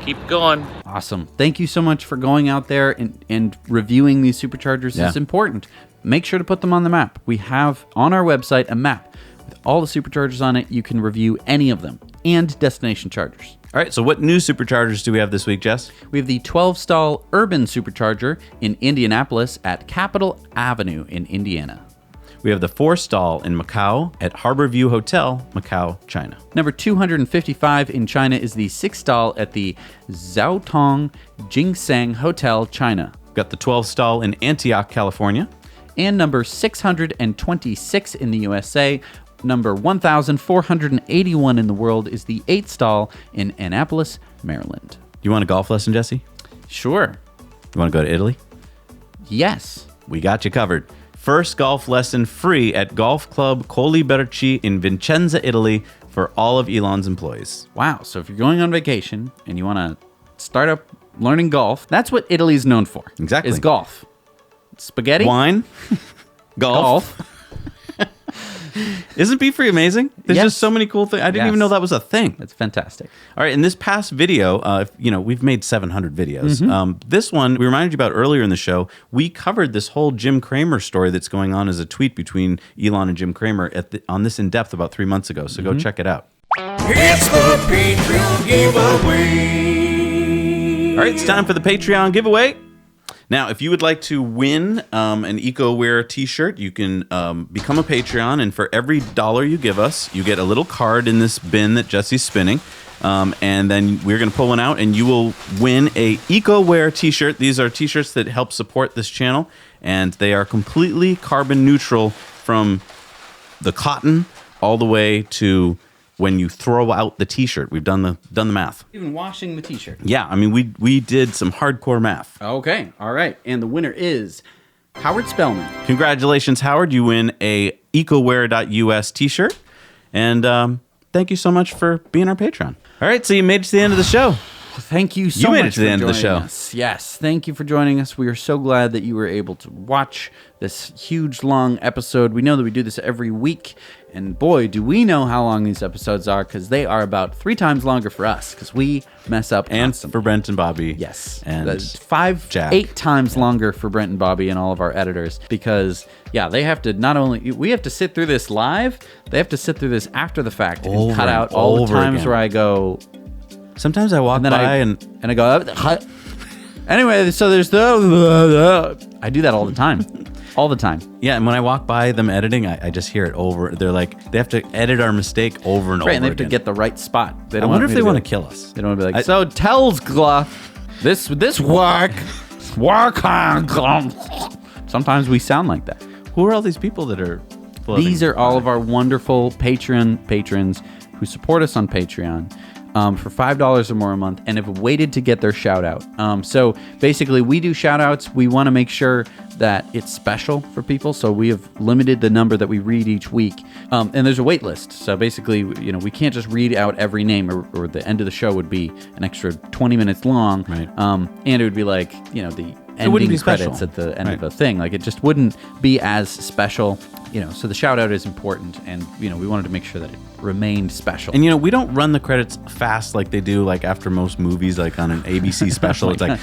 Speaker 12: keep going.
Speaker 2: Awesome. Thank you so much for going out there and reviewing these superchargers.
Speaker 1: Yeah.
Speaker 2: It's important. Make sure to put them on the map. We have on our website a map with all the superchargers on it. You can review any of them and destination chargers.
Speaker 1: All right, so what new superchargers do we have this week, Jess?
Speaker 2: We have the 12-stall urban supercharger in Indianapolis at Capitol Avenue in Indiana.
Speaker 1: We have the 4-stall in Macau at Harborview Hotel, Macau, China.
Speaker 2: Number 255 in China is the 6-stall at the Zhaotong Jingseng Hotel, China.
Speaker 1: We've got the 12-stall in Antioch, California.
Speaker 2: and number 626 in the USA. Number 1,481 in the world is the 8th stall in Annapolis, Maryland.
Speaker 1: You want a golf lesson, Jesse?
Speaker 2: Sure.
Speaker 1: You want to go to Italy?
Speaker 2: Yes.
Speaker 1: We got you covered. First golf lesson free at Golf Club Colli Berci in Vicenza, Italy for all of Elon's employees.
Speaker 2: Wow. So if you're going on vacation and you want to start up learning golf, that's what Italy's known for.
Speaker 1: Exactly.
Speaker 2: Is golf. Spaghetti.
Speaker 1: Wine. Golf. Isn't Be Free amazing? There's just so many cool things. I didn't even know that was a thing.
Speaker 2: That's fantastic.
Speaker 1: All right, in this past video, we've made 700 videos. This one, we reminded you about earlier in the show, we covered this whole Jim Cramer story that's going on as a tweet between Elon and Jim Cramer on this In Depth about 3 months ago, so go check it out.
Speaker 5: It's the Patreon giveaway.
Speaker 1: All right, it's time for the Patreon giveaway. Now, if you would like to win an EcoWear t-shirt, you can become a Patreon, and for every $1 you give us, you get a little card in this bin that Jesse's spinning, and then we're going to pull one out, and you will win a EcoWear t-shirt. These are t-shirts that help support this channel, and they are completely carbon neutral from the cotton all the way to when you throw out the t-shirt. We've done the math.
Speaker 2: Even washing the t-shirt.
Speaker 1: Yeah, I mean, we did some hardcore math.
Speaker 2: Okay, all right. And the winner is Howard Spellman.
Speaker 1: Congratulations, Howard. You win a EcoWear.us t-shirt. And thank you so much for being our Patreon. All right, so you made it to the end of the show.
Speaker 2: Thank you so much.
Speaker 1: You made it to the end of the show.
Speaker 2: Us. Yes, thank you for joining us. We are so glad that you were able to watch this huge, long episode. We know that we do this every week, and boy, do we know how long these episodes are, because they are about 3 times longer for us, because we mess up
Speaker 1: and
Speaker 2: constantly.
Speaker 1: For Brent and Bobby.
Speaker 2: Yes.
Speaker 1: And
Speaker 2: 8 times longer for Brent and Bobby and all of our editors, because, yeah, they have to we have to sit through this live, they have to sit through this after the fact and cut out all the times where I go...
Speaker 1: Sometimes I walk by and
Speaker 2: I go, anyway, so there's I do that all the time. All the time.
Speaker 1: Yeah, and when I walk by them editing, I just hear it over. They're like, they have to edit our mistake over and over
Speaker 2: and they have
Speaker 1: again.
Speaker 2: to get the right spot.
Speaker 1: I wonder if they want to kill us.
Speaker 2: They don't want to be like, so tells this work. Sometimes we sound like that.
Speaker 1: Who are all these people that are floating?
Speaker 2: These are all of our wonderful Patreon patrons who support us on Patreon. For $5 or more a month, and have waited to get their shout out. So basically, we do shout outs. We want to make sure that it's special for people. So we have limited the number that we read each week. And there's a wait list. So basically, we can't just read out every name, or the end of the show would be an extra 20 minutes long. Right. And it would be like, the ending credits at the end of the thing. Like, it just wouldn't be as special. So the shout out is important, and we wanted to make sure that it remained special.
Speaker 1: And we don't run the credits fast like they do, like after most movies, like on an ABC special. It's like,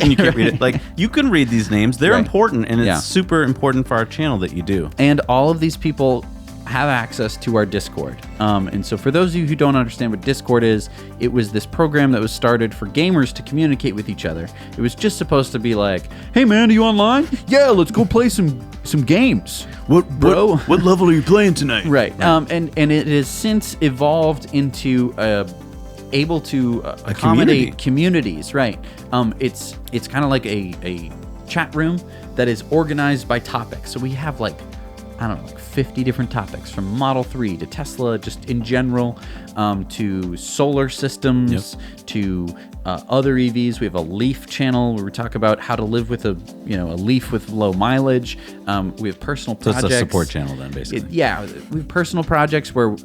Speaker 1: and you can't read it. Like, you can read these names; they're important, and it's super important for our channel that you do.
Speaker 2: And all of these people have access to our Discord. And so for those of you who don't understand what Discord is, it was this program that was started for gamers to communicate with each other. It was just supposed to be like, hey man, are you online? Yeah, let's go play some games.
Speaker 1: What level are you playing tonight?
Speaker 2: Right. And it has since evolved into able to accommodate communities. Right. It's kind of like a chat room that is organized by topic. So we have like 50 different topics, from Model 3 to Tesla, just in general, to solar systems, to other EVs. We have a Leaf channel where we talk about how to live with a Leaf with low mileage. We have personal projects.
Speaker 1: So it's a support channel then, basically.
Speaker 2: We have personal projects where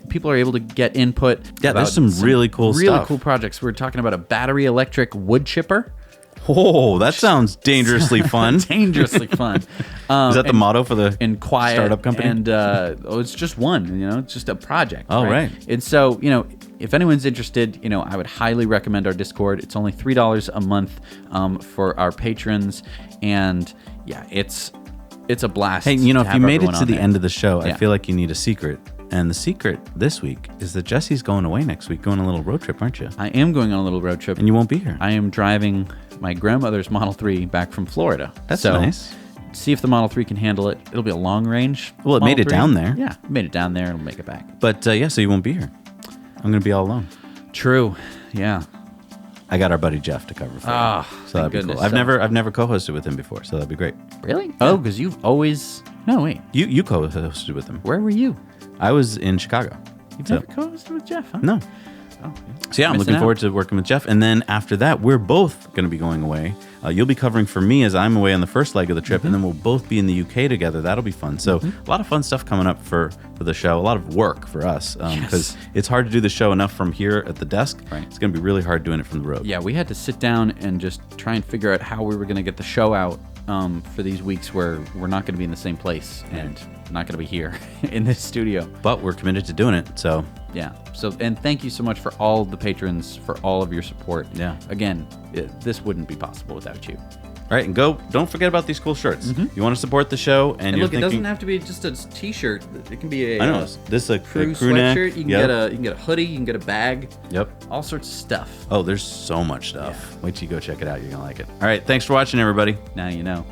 Speaker 2: people are able to get input.
Speaker 1: Yeah, there's some really cool stuff.
Speaker 2: Really cool projects. We're talking about a battery electric wood chipper.
Speaker 1: Oh, that sounds dangerously fun.
Speaker 2: Dangerously fun.
Speaker 1: Is that the motto for the startup company?
Speaker 2: And it's just one, it's just a project.
Speaker 1: Oh, right.
Speaker 2: And so, if anyone's interested, I would highly recommend our Discord. It's only $3 a month for our patrons. And yeah, it's a blast.
Speaker 1: Hey, if you made it to the end of the show, I feel like you need a secret. And the secret this week is that Jesse's going away next week, going on a little road trip, aren't you?
Speaker 2: I am going on a little road trip.
Speaker 1: And you won't be here.
Speaker 2: I am driving my grandmother's Model 3 back from Florida.
Speaker 1: That's nice.
Speaker 2: See if the Model 3 can handle it. It'll be a long range.
Speaker 1: Well, it made it down there.
Speaker 2: Yeah, made it down there. It'll make it back.
Speaker 1: But so you won't be here. I'm going to be all alone.
Speaker 2: True. Yeah.
Speaker 1: I got our buddy Jeff to cover for me. So that'd be cool. I've never co-hosted with him before, so that'd be great.
Speaker 2: Really? Yeah. Oh, because you've always... No, wait.
Speaker 1: You co-hosted with him.
Speaker 2: Where were you?
Speaker 1: I was in Chicago.
Speaker 2: You've never co-hosted with Jeff, huh?
Speaker 1: No.
Speaker 2: Oh,
Speaker 1: so yeah, I'm looking forward to working with Jeff. And then after that, we're both going to be going away. You'll be covering for me as I'm away on the first leg of the trip, and then we'll both be in the UK together. That'll be fun. So a lot of fun stuff coming up for the show. A lot of work for us because it's hard to do the show enough from here at the desk.
Speaker 2: Right.
Speaker 1: It's going to be really hard doing it from the road.
Speaker 2: Yeah, we had to sit down and just try and figure out how we were going to get the show out for these weeks where we're not going to be in the same place and not going to be here in this studio.
Speaker 1: But we're committed to doing it, so...
Speaker 2: Yeah. So, and thank you so much for all the patrons, for all of your support.
Speaker 1: Yeah.
Speaker 2: Again, this wouldn't be possible without you.
Speaker 1: All right, and don't forget about these cool shirts. You want to support the show, and you're
Speaker 2: look,
Speaker 1: thinking...
Speaker 2: it doesn't have to be just a t-shirt. It can be
Speaker 1: I know. This is a crew
Speaker 2: sweatshirt.
Speaker 1: neck.
Speaker 2: You can get a hoodie. You can get a bag.
Speaker 1: Yep.
Speaker 2: All sorts of stuff.
Speaker 1: Oh, there's so much stuff. Yeah. Wait till you go check it out. You're going to like it. All right, thanks for watching, everybody.
Speaker 2: Now you know.